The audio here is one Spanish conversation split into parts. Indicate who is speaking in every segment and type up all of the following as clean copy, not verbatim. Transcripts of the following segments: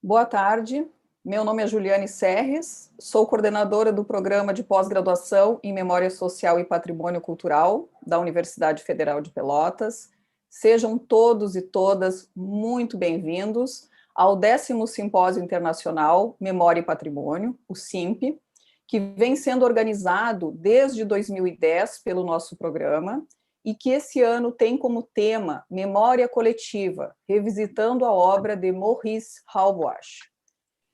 Speaker 1: Boa tarde, meu nome é Juliane Serres, sou coordenadora do programa de pós-graduação em Memória Social e Patrimônio Cultural da Universidade Federal de Pelotas. Sejam todos e todas muito bem-vindos ao 10º Simpósio Internacional Memória e Patrimônio, o SIMP, que vem sendo organizado desde 2010 pelo nosso programa e que esse ano tem como tema Memória Coletiva, revisitando a obra de Maurice Halbwach.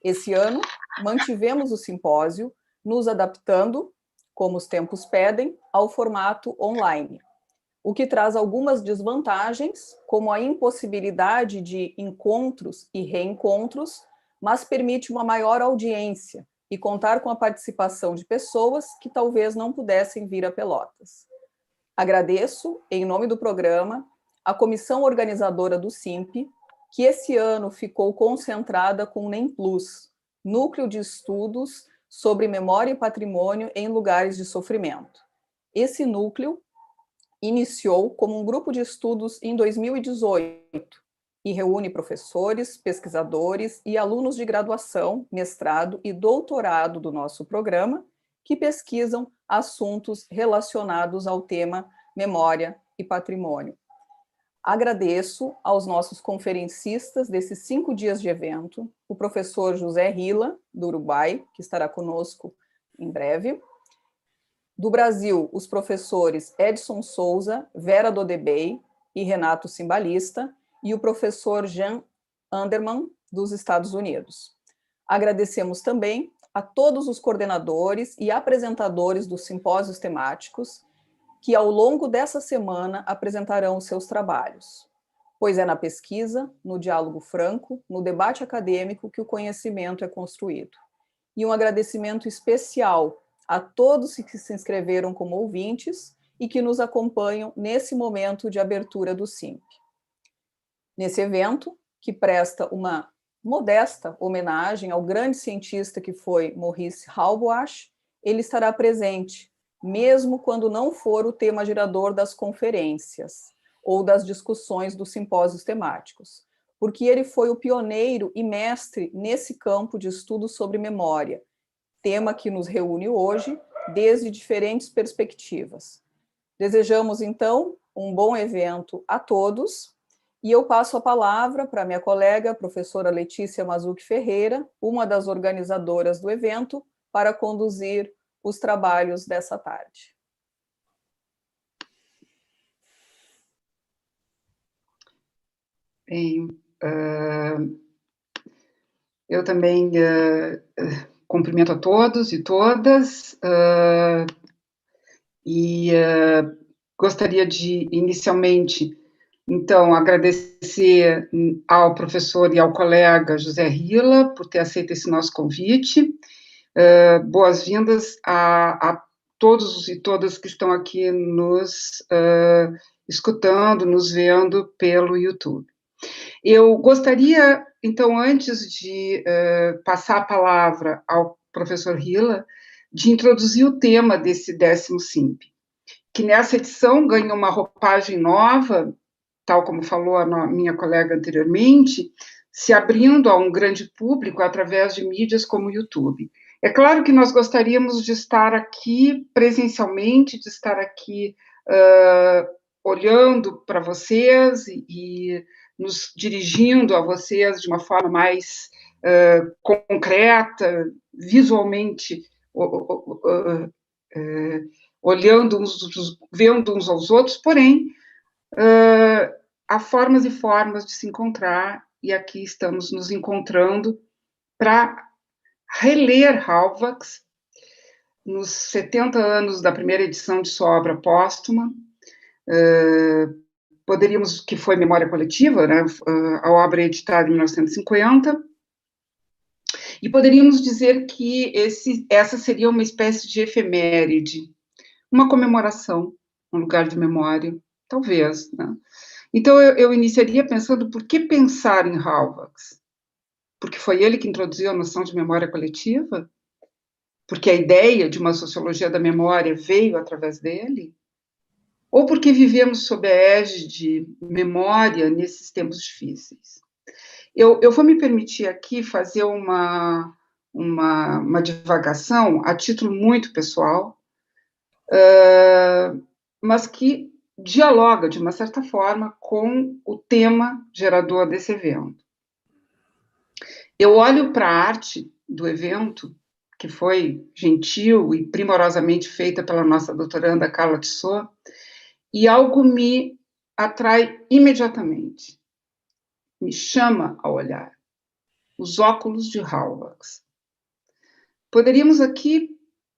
Speaker 1: Esse ano, mantivemos o simpósio, nos adaptando, como os tempos pedem, ao formato online, o que traz algumas desvantagens, como a impossibilidade de encontros e reencontros, mas permite uma maior audiência e contar com a participação de pessoas que talvez não pudessem vir a Pelotas. Agradeço, em nome do programa, a comissão organizadora do SIMP, que esse ano ficou concentrada com o NEM Plus, Núcleo de Estudos sobre Memória e Patrimônio em Lugares de Sofrimento. Esse núcleo iniciou como um grupo de estudos em 2018 e reúne professores, pesquisadores e alunos de graduação, mestrado e doutorado do nosso programa, que pesquisam assuntos relacionados ao tema memória e patrimônio. Agradeço aos nossos conferencistas desses 5 dias de evento, o professor José Rila, do Uruguai, que estará conosco em breve. Do Brasil, os professores Edson Souza, Vera Dodebey e Renato Cimbalista, e o professor Jean Anderman, dos Estados Unidos. Agradecemos também a todos os coordenadores e apresentadores dos simpósios temáticos, que ao longo dessa semana apresentarão os seus trabalhos, pois é na pesquisa, no diálogo franco, no debate acadêmico que o conhecimento é construído. E um agradecimento especial a todos que se inscreveram como ouvintes e que nos acompanham nesse momento de abertura do SIMP. Nesse evento, que presta uma modesta homenagem ao grande cientista que foi Maurice Halbwach, ele estará presente, mesmo quando não for o tema gerador das conferências ou das discussões dos simpósios temáticos, porque ele foi o pioneiro e mestre nesse campo de estudo sobre memória, tema que nos reúne hoje desde diferentes perspectivas. Desejamos, então, um bom evento a todos, e eu passo a palavra para minha colega, professora Letícia Mazzucchi Ferreira, uma das organizadoras do evento, para conduzir os trabalhos dessa tarde.
Speaker 2: Bem, eu também cumprimento a todos e todas, gostaria de, inicialmente, então, agradecer ao professor e ao colega José Rila por ter aceito esse nosso convite. Boas-vindas a todos e todas que estão aqui nos escutando, nos vendo pelo YouTube. Eu gostaria, então, antes de passar a palavra ao professor Rila, de introduzir o tema desse 10º SIMP, que nessa edição ganha uma roupagem nova, tal como falou a minha colega anteriormente, se abrindo a um grande público através de mídias como o YouTube. É claro que nós gostaríamos de estar aqui presencialmente, de estar aqui olhando para vocês e nos dirigindo a vocês de uma forma mais concreta, visualmente, olhando vendo uns aos outros, porém, há formas e formas de se encontrar, e aqui estamos nos encontrando para reler Halbwach, nos 70 anos da primeira edição de sua obra póstuma, poderíamos, que foi Memória Coletiva, né, a obra é editada em 1950, e poderíamos dizer que essa seria uma espécie de efeméride, uma comemoração, um lugar de memória, talvez, né? Então, eu iniciaria pensando por que pensar em Halbwach? Porque foi ele que introduziu a noção de memória coletiva? Porque a ideia de uma sociologia da memória veio através dele? Ou porque vivemos sob a égide de memória nesses tempos difíceis? Eu vou me permitir aqui fazer uma divagação a título muito pessoal, mas que dialoga, de uma certa forma, com o tema gerador desse evento. Eu olho para a arte do evento, que foi gentil e primorosamente feita pela nossa doutoranda Carla Tissot, e algo me atrai imediatamente, me chama ao olhar: os óculos de Halbach. Poderíamos aqui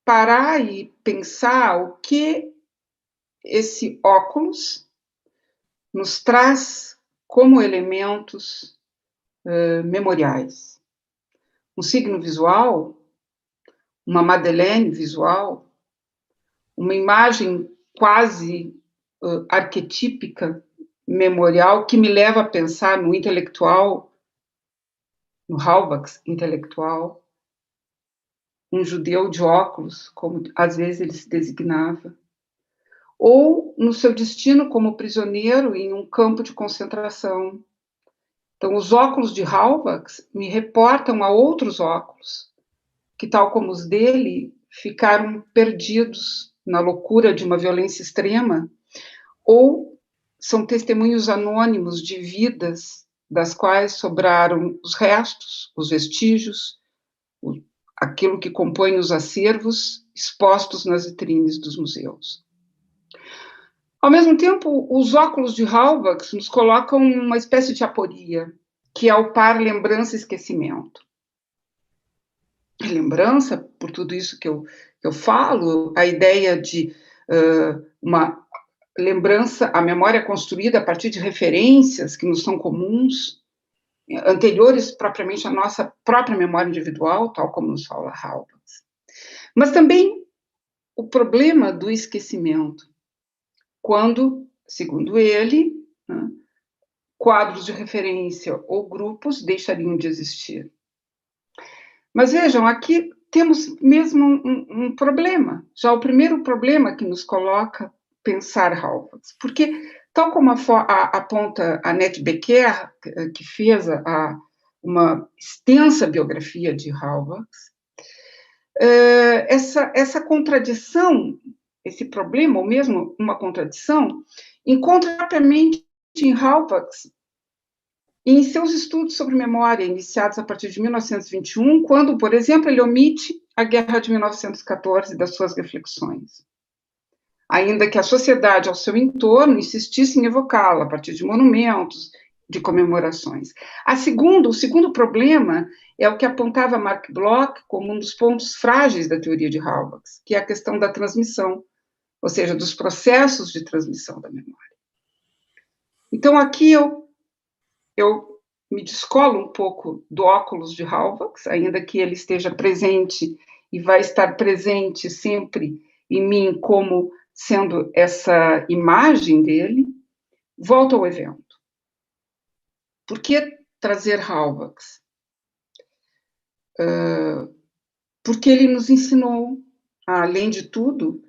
Speaker 2: parar e pensar o que esse óculos nos traz como elementos memoriais. Um signo visual, uma Madeleine visual, uma imagem quase arquetípica, memorial, que me leva a pensar no intelectual, no Halbach intelectual, um judeu de óculos, como às vezes ele se designava, ou no seu destino como prisioneiro em um campo de concentração. Então, os óculos de Halbach me reportam a outros óculos, que, tal como os dele, ficaram perdidos na loucura de uma violência extrema, ou são testemunhos anônimos de vidas das quais sobraram os restos, os vestígios, aquilo que compõe os acervos expostos nas vitrines dos museus. Ao mesmo tempo, os óculos de Halbach nos colocam uma espécie de aporia, que é o par lembrança e esquecimento. Lembrança, por tudo isso que eu falo, a ideia de uma lembrança, a memória construída a partir de referências que nos são comuns, anteriores propriamente à nossa própria memória individual, tal como nos fala Halbach. Mas também o problema do esquecimento, quando, segundo ele, quadros de referência ou grupos deixariam de existir. Mas vejam, aqui temos mesmo um problema, já o primeiro problema que nos coloca pensar Halbach, porque, tal como aponta Annette Becker, que fez uma extensa biografia de Halbach, essa contradição, esse problema, ou mesmo uma contradição, encontra propriamente em Halbach, em seus estudos sobre memória, iniciados a partir de 1921, quando, por exemplo, ele omite a Guerra de 1914 das suas reflexões, ainda que a sociedade ao seu entorno insistisse em evocá-la a partir de monumentos, de comemorações. O segundo problema é o que apontava Mark Bloch como um dos pontos frágeis da teoria de Halbach, que é a questão da transmissão, ou seja, dos processos de transmissão da memória. Então, aqui eu me descolo um pouco do óculos de Halbach, ainda que ele esteja presente e vai estar presente sempre em mim como sendo essa imagem dele. Volto ao evento. Por que trazer Halbach? Porque ele nos ensinou, além de tudo,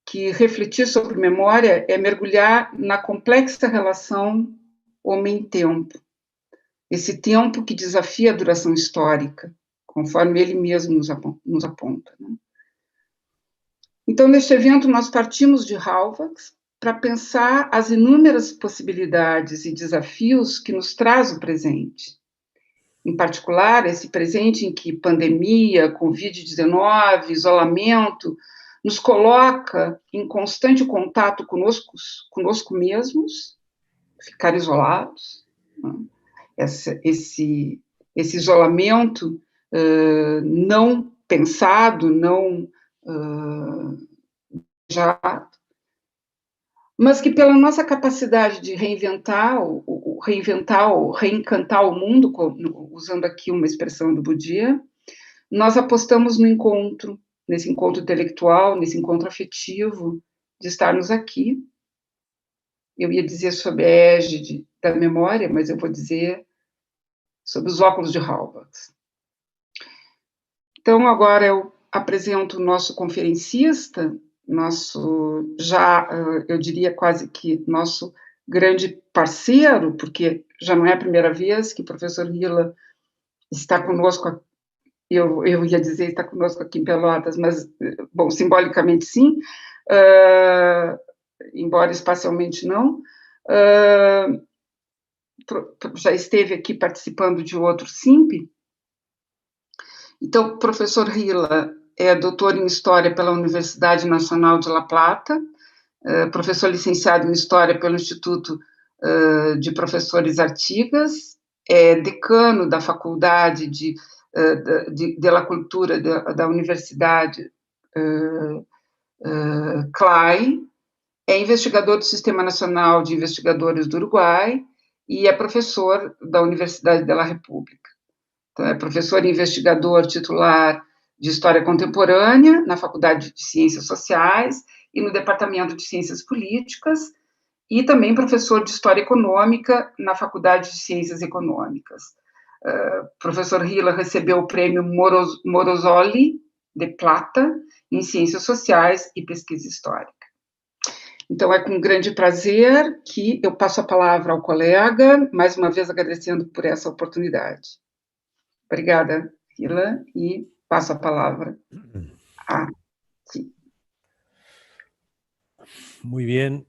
Speaker 2: que refletir sobre memória é mergulhar na complexa relação homem-tempo. Esse tempo que desafia a duração histórica, conforme ele mesmo nos aponta. Né? Então, neste evento, nós partimos de Halbach para pensar as inúmeras possibilidades e desafios que nos traz o presente. Em particular, esse presente em que pandemia, Covid-19, isolamento, nos coloca em constante contato conosco mesmos, ficar isolados, né? Esse isolamento não pensado, não desejado, mas que pela nossa capacidade de reencantar o mundo, usando aqui uma expressão do Bourdieu, nós apostamos no encontro, nesse encontro intelectual, nesse encontro afetivo, de estarmos aqui. Eu ia dizer sobre a égide da memória, mas eu vou dizer sobre os óculos de Halbach. Então, agora eu apresento o nosso conferencista, eu diria quase que nosso grande parceiro, porque já não é a primeira vez que o professor Hila está conosco, eu ia dizer está conosco aqui em Pelotas, mas, bom, simbolicamente sim, embora espacialmente não, já esteve aqui participando de outro SIMP. Então, o professor Hila é doutor em História pela Universidade Nacional de La Plata, professor licenciado em História pelo Instituto de Professores Artigas, é decano da Faculdade de la Cultura da Universidade CLAI, é investigador do Sistema Nacional de Investigadores do Uruguai e é professor da Universidade de la República. Então, é professor e investigador titular de História Contemporânea na Faculdade de Ciências Sociais e no Departamento de Ciências Políticas, e também professor de História Econômica na Faculdade de Ciências Econômicas. Professor Hila recebeu o prêmio Morosoli de Plata em Ciências Sociais e Pesquisa Histórica. Então, é com grande prazer que eu passo a palavra ao colega, mais uma vez agradecendo por essa oportunidade. Obrigada, Hila, e passo a palavra a ti.
Speaker 3: Muy bien,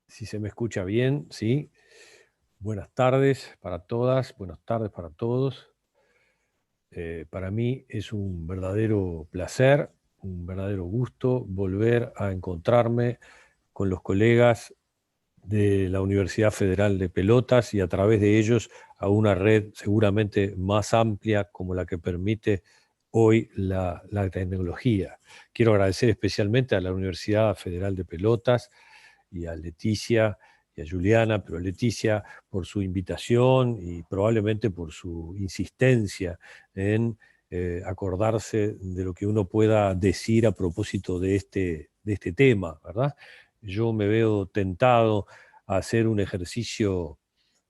Speaker 3: si se me escucha bien, ¿sí? Buenas tardes para todas, buenas tardes para todos. Para mí es un verdadero placer, un verdadero gusto volver a encontrarme con los colegas de la Universidad Federal de Pelotas y a través de ellos a una red seguramente más amplia como la que permite hoy la tecnología. Quiero agradecer especialmente a la Universidad Federal de Pelotas y a Leticia y a Juliana, pero Leticia por su invitación y probablemente por su insistencia en acordarse de lo que uno pueda decir a propósito de este tema, ¿verdad? Yo me veo tentado a hacer un ejercicio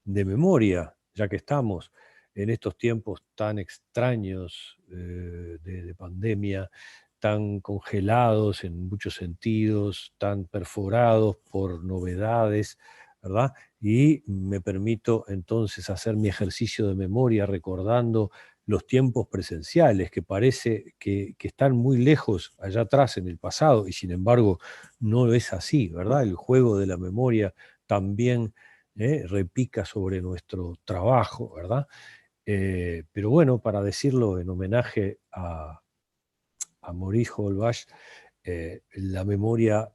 Speaker 3: de memoria, ya que estamos en estos tiempos tan extraños de pandemia, tan congelados en muchos sentidos, tan perforados por novedades, ¿verdad? Y me permito entonces hacer mi ejercicio de memoria recordando los tiempos presenciales, que parece que están muy lejos allá atrás en el pasado, y sin embargo no es así, ¿verdad? El juego de la memoria también repica sobre nuestro trabajo, ¿verdad? Pero bueno, para decirlo en homenaje a Maurice Holbach, la memoria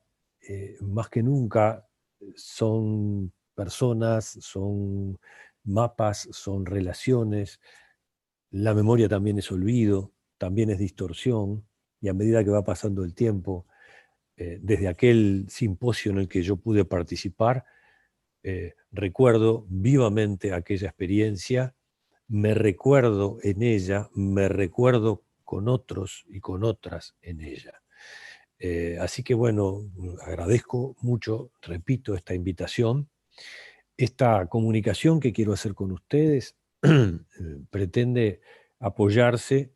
Speaker 3: más que nunca son personas, son mapas, son relaciones. La memoria también es olvido, también es distorsión, y a medida que va pasando el tiempo, desde aquel simposio en el que yo pude participar, recuerdo vivamente aquella experiencia, me recuerdo en ella, me recuerdo con otros y con otras en ella. Así que bueno, agradezco mucho, repito, esta invitación. Esta comunicación que quiero hacer con ustedes pretende apoyarse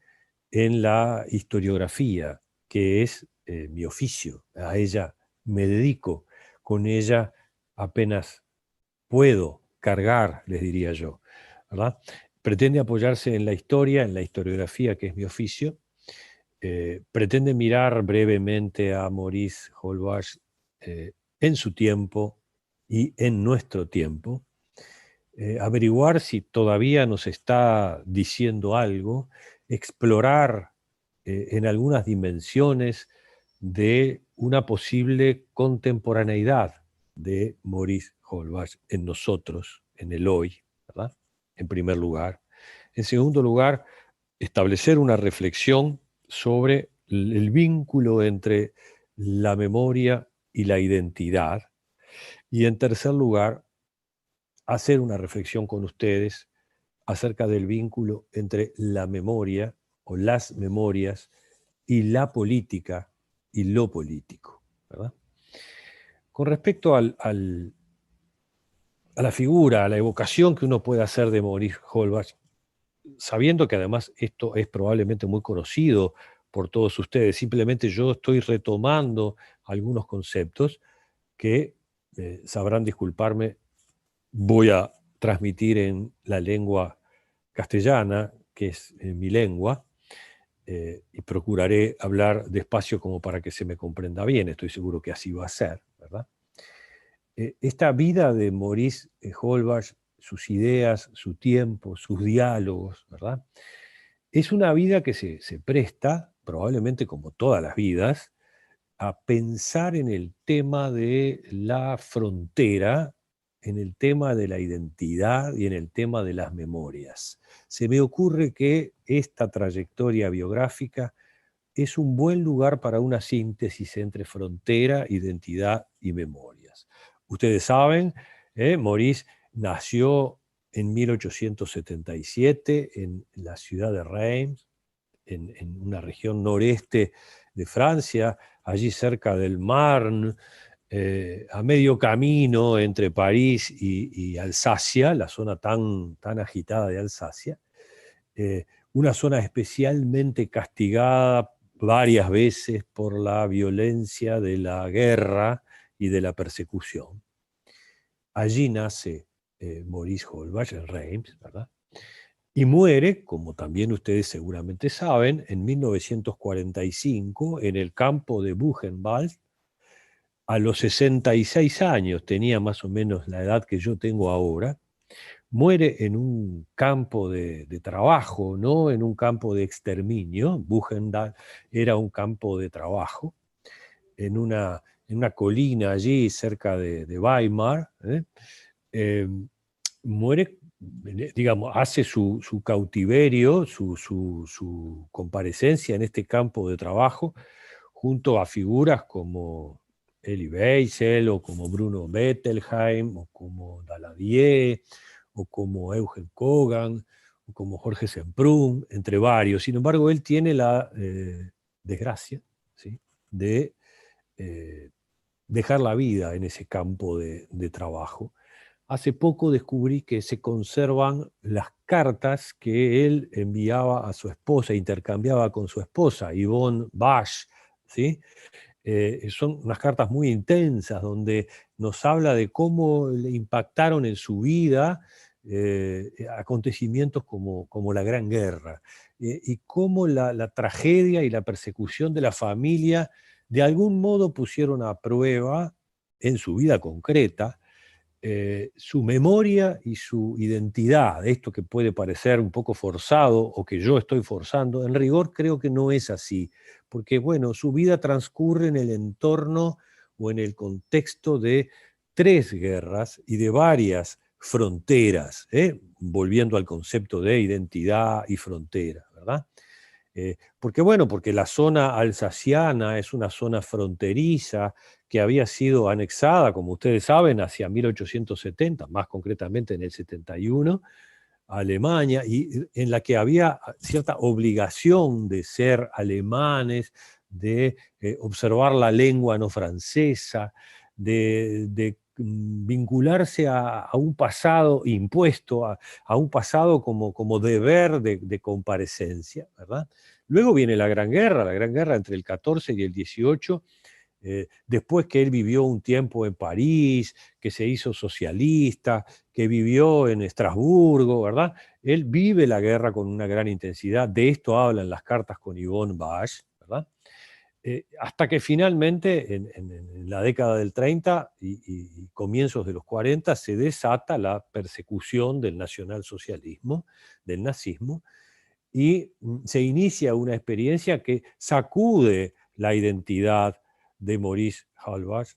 Speaker 3: en la historiografía, que es mi oficio. A ella me dedico, con ella apenas puedo cargar, les diría yo, ¿verdad? Pretende apoyarse en la historia, en la historiografía, que es mi oficio. Pretende mirar brevemente a Maurice Holbach en su tiempo y en nuestro tiempo. Averiguar si todavía nos está diciendo algo, explorar en algunas dimensiones de una posible contemporaneidad de Maurice Holbach en nosotros, en el hoy, ¿verdad? En primer lugar. En segundo lugar, establecer una reflexión sobre el vínculo entre la memoria y la identidad. Y en tercer lugar, hacer una reflexión con ustedes acerca del vínculo entre la memoria o las memorias y la política y lo político, ¿verdad? Con respecto a la figura, a la evocación que uno puede hacer de Maurice Holbach, sabiendo que además esto es probablemente muy conocido por todos ustedes, simplemente yo estoy retomando algunos conceptos que sabrán disculparme, voy a transmitir en la lengua castellana, que es mi lengua, y procuraré hablar despacio como para que se me comprenda bien. Estoy seguro que así va a ser, ¿verdad? Esta vida de Maurice Holbach, sus ideas, su tiempo, sus diálogos, ¿verdad? Es una vida que se presta, probablemente como todas las vidas, a pensar en el tema de la frontera, en el tema de la identidad y en el tema de las memorias. Se me ocurre que esta trayectoria biográfica es un buen lugar para una síntesis entre frontera, identidad y memorias. Ustedes saben, Maurice nació en 1877 en la ciudad de Reims, en una región noreste de Francia, allí cerca del Marne, a medio camino entre París y Alsacia, la zona tan agitada de Alsacia, una zona especialmente castigada varias veces por la violencia de la guerra y de la persecución. Allí nace Maurice Holbach en Reims, ¿verdad? Y muere, como también ustedes seguramente saben, en 1945 en el campo de Buchenwald, a los 66 años, tenía más o menos la edad que yo tengo ahora. Muere en un campo de trabajo, no en un campo de exterminio. Buchenwald era un campo de trabajo, en una colina allí cerca de Weimar. Muere, digamos, hace su cautiverio, su comparecencia en este campo de trabajo, junto a figuras como Elie Wiesel, o como Bruno Bettelheim, o como Daladier, o como Eugen Kogan, o como Jorge Semprún, entre varios. Sin embargo, él tiene la desgracia, ¿sí?, de dejar la vida en ese campo de trabajo. Hace poco descubrí que se conservan las cartas que él enviaba a su esposa, intercambiaba con su esposa, Yvonne Basch, ¿sí? Son unas cartas muy intensas donde nos habla de cómo le impactaron en su vida acontecimientos como la Gran Guerra, y cómo la tragedia y la persecución de la familia de algún modo pusieron a prueba en su vida concreta su memoria y su identidad. Esto que puede parecer un poco forzado o que yo estoy forzando, en rigor creo que no es así, porque bueno, su vida transcurre en el entorno o en el contexto de 3 guerras y de varias fronteras, volviendo al concepto de identidad y frontera, ¿verdad? Porque bueno, porque la zona alsaciana es una zona fronteriza que había sido anexada, como ustedes saben, hacia 1870, más concretamente en el 71, a Alemania, y en la que había cierta obligación de ser alemanes, de observar la lengua no francesa, de vincularse a un pasado impuesto, a un pasado como deber de comparecencia, ¿verdad? Luego viene la Gran Guerra entre el 14 y el 18, después que él vivió un tiempo en París, que se hizo socialista, que vivió en Estrasburgo, ¿verdad? Él vive la guerra con una gran intensidad, de esto hablan las cartas con Yvonne Basch, ¿verdad? Hasta que finalmente en la década del 30 y comienzos de los 40 se desata la persecución del nacionalsocialismo, del nazismo, y se inicia una experiencia que sacude la identidad de Maurice Holbach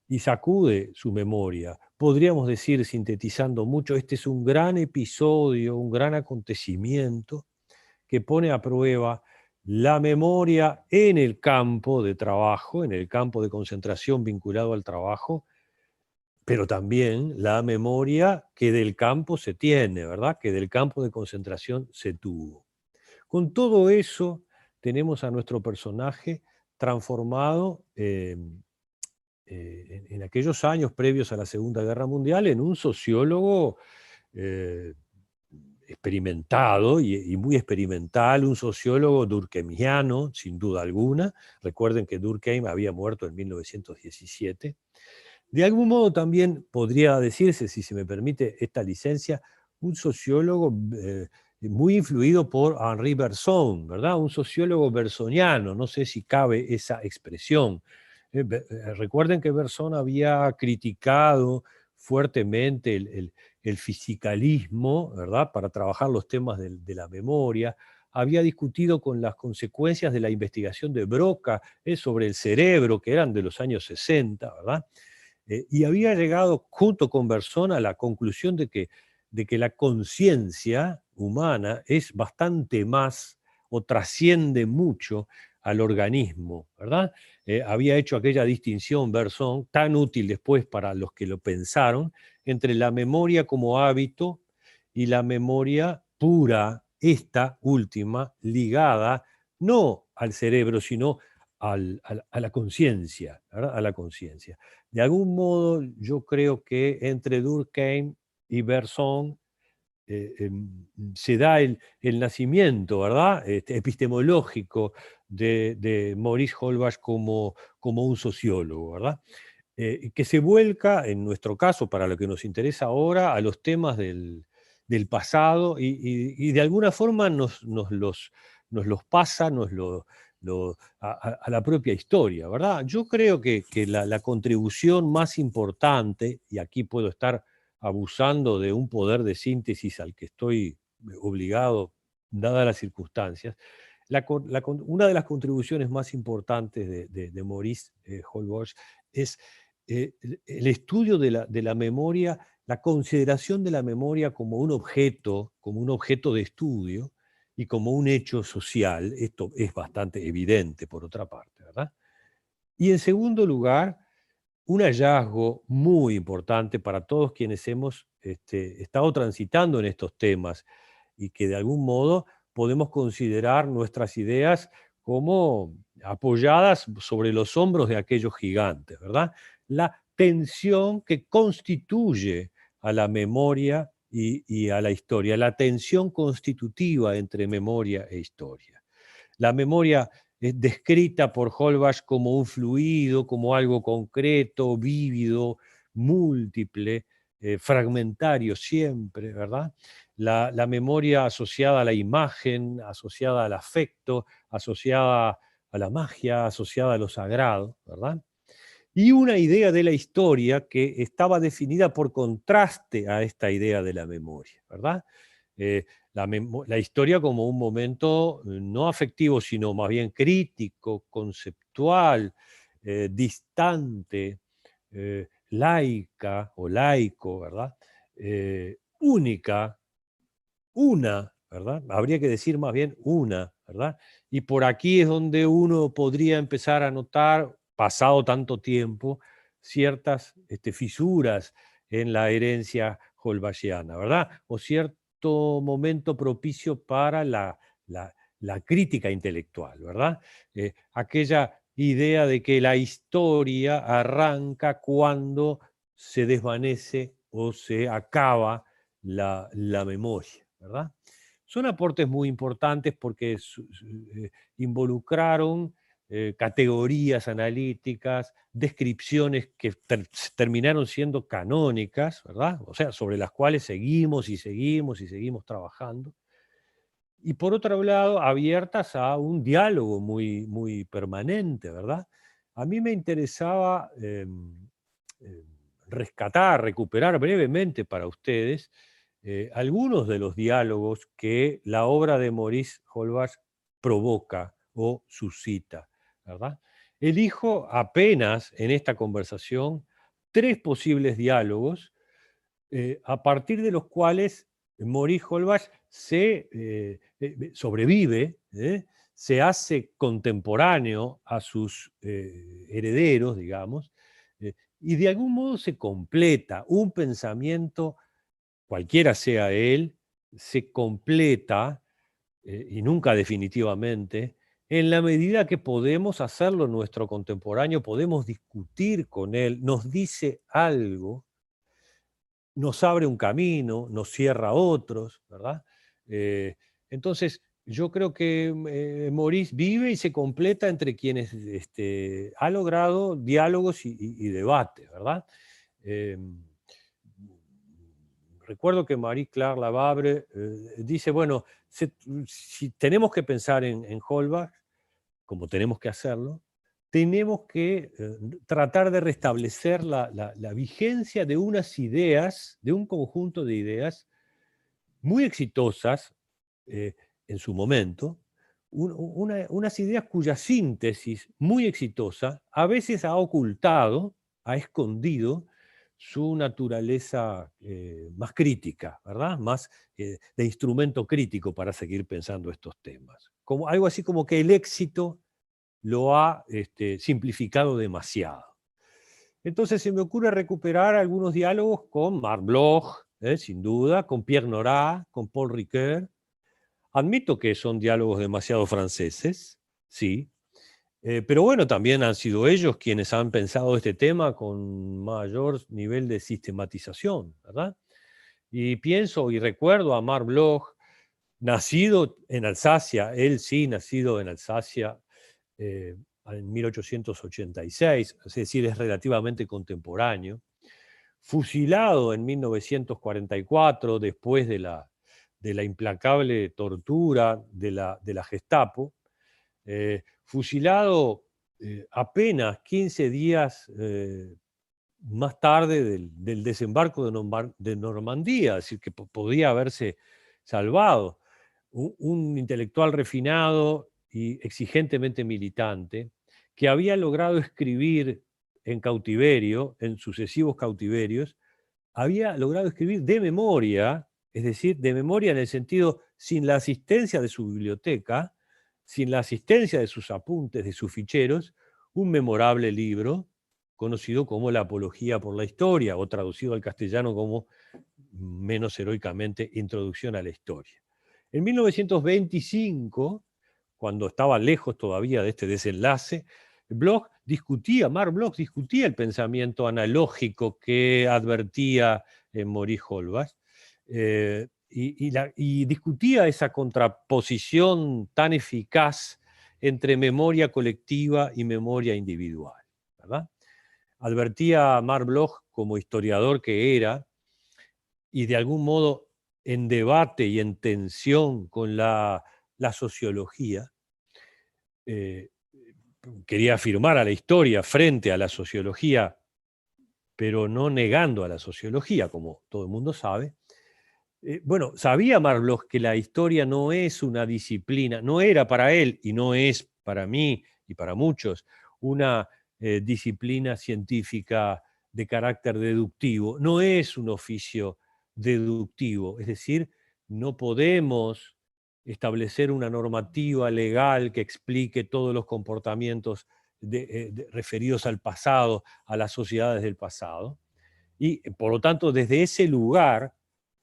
Speaker 3: y sacude su memoria. Podríamos decir, sintetizando mucho, este es un gran episodio, un gran acontecimiento que pone a prueba la memoria en el campo de trabajo, en el campo de concentración vinculado al trabajo, pero también la memoria que del campo se tiene, ¿verdad? Que del campo de concentración se tuvo. Con todo eso, tenemos a nuestro personaje transformado en aquellos años previos a la Segunda Guerra Mundial en un sociólogo experimentado y muy experimental, un sociólogo durkheimiano, sin duda alguna. Recuerden que Durkheim había muerto en 1917. De algún modo también podría decirse, si se me permite esta licencia, un sociólogo muy influido por Henri Bergson, ¿verdad? Un sociólogo bersoniano, no sé si cabe esa expresión. Recuerden que Bergson había criticado fuertemente el fisicalismo, ¿verdad? Para trabajar los temas de la memoria. Había discutido con las consecuencias de la investigación de Broca sobre el cerebro, que eran de los años 60, ¿verdad? Y había llegado junto con Bergson a la conclusión de que la conciencia humana es bastante más o trasciende mucho al organismo, ¿verdad? Había hecho aquella distinción Bergson, tan útil después para los que lo pensaron, entre la memoria como hábito y la memoria pura, esta última, ligada no al cerebro, sino a la conciencia, ¿verdad? A la conciencia. De algún modo, yo creo que entre Durkheim y Bergson se da el nacimiento, ¿verdad? Epistemológico de Maurice Holbach como un sociólogo, ¿verdad? Que se vuelca, en nuestro caso, para lo que nos interesa ahora, a los temas del pasado y de alguna forma nos los pasa, a la propia historia, ¿verdad? Yo creo que la contribución más importante, y aquí puedo estar abusando de un poder de síntesis al que estoy obligado, dadas las circunstancias, una de las contribuciones más importantes de Maurice Holbach es el estudio de la memoria, la consideración de la memoria como un objeto de estudio y como un hecho social. Esto es bastante evidente, por otra parte, ¿verdad? Y en segundo lugar, un hallazgo muy importante para todos quienes hemos estado transitando en estos temas y que de algún modo podemos considerar nuestras ideas como apoyadas sobre los hombros de aquellos gigantes, ¿verdad? La tensión que constituye a la memoria y a la historia, la tensión constitutiva entre memoria e historia. La memoria es descrita por Holbach como un fluido, como algo concreto, vívido, múltiple, fragmentario siempre, ¿verdad? La memoria asociada a la imagen, asociada al afecto, asociada a la magia, asociada a lo sagrado, ¿verdad? Y una idea de la historia que estaba definida por contraste a esta idea de la memoria, ¿verdad? La historia como un momento no afectivo, sino más bien crítico, conceptual, distante, laica o laico, ¿verdad? Única, una, ¿verdad? Habría que decir más bien una, ¿verdad? Y por aquí es donde uno podría empezar a notar, pasado tanto tiempo, ciertas fisuras en la herencia holbachiana, ¿verdad? O cierto momento propicio para la crítica intelectual, ¿verdad? Aquella idea de que la historia arranca cuando se desvanece o se acaba la memoria, ¿verdad? Son aportes muy importantes porque involucraron categorías analíticas, descripciones que terminaron siendo canónicas, ¿verdad? O sea, sobre las cuales seguimos y seguimos y seguimos trabajando. Y por otro lado, abiertas a un diálogo muy, muy permanente, ¿verdad? A mí me interesaba rescatar, recuperar brevemente para ustedes algunos de los diálogos que la obra de Maurice Holbach provoca o suscita, ¿verdad? Elijo apenas en esta conversación 3 posibles diálogos a partir de los cuales Maurice Holbach sobrevive, se hace contemporáneo a sus herederos, digamos, y de algún modo se completa un pensamiento, cualquiera sea él, se completa, y nunca definitivamente, en la medida que podemos hacerlo nuestro contemporáneo, podemos discutir con él, nos dice algo, nos abre un camino, nos cierra otros, ¿verdad? Entonces, yo creo que Maurice vive y se completa entre quienes ha logrado diálogos y debates, ¿verdad? Recuerdo que Marie-Claire Lavabre dice, bueno, si tenemos que pensar en Holbach, como tenemos que hacerlo, tenemos que tratar de restablecer la vigencia de unas ideas, de un conjunto de ideas muy exitosas en su momento, unas ideas cuya síntesis muy exitosa a veces ha ocultado, ha escondido su naturaleza más crítica, ¿verdad? Más de instrumento crítico para seguir pensando estos temas. Como, algo así como que el éxito lo ha simplificado demasiado. Entonces se me ocurre recuperar algunos diálogos con Marc Bloch, sin duda, con Pierre Nora, con Paul Ricoeur. Admito que son diálogos demasiado franceses, sí, pero bueno, también han sido ellos quienes han pensado este tema con mayor nivel de sistematización, ¿verdad? Y pienso y recuerdo a Marc Bloch, nacido en Alsacia, él sí, nacido en Alsacia en 1886, es decir, es relativamente contemporáneo, fusilado en 1944 después de la implacable tortura de la Gestapo, fusilado apenas 15 días más tarde del desembarco de Normandía, es decir, que podía haberse salvado. Un intelectual refinado y exigentemente militante, que había logrado escribir en cautiverio, en sucesivos cautiverios, había logrado escribir de memoria, es decir, de memoria en el sentido sin la asistencia de su biblioteca, sin la asistencia de sus apuntes, de sus ficheros, un memorable libro conocido como La Apología por la Historia, o traducido al castellano como, menos heroicamente, Introducción a la Historia. En 1925, cuando estaba lejos todavía de este desenlace, Marc Bloch discutía el pensamiento analógico que advertía Maurice Holbach, y discutía esa contraposición tan eficaz entre memoria colectiva y memoria individual, ¿verdad? Advertía a Marc Bloch, como historiador que era, y de algún modo en debate y en tensión con la sociología, quería afirmar a la historia frente a la sociología, pero no negando a la sociología, como todo el mundo sabe. Bueno, sabía Marc Bloch que la historia no es una disciplina, no era para él y no es para mí y para muchos una disciplina científica de carácter deductivo, no es un oficio deductivo, es decir, no podemos establecer una normativa legal que explique todos los comportamientos referidos al pasado, a las sociedades del pasado. Y por lo tanto, desde ese lugar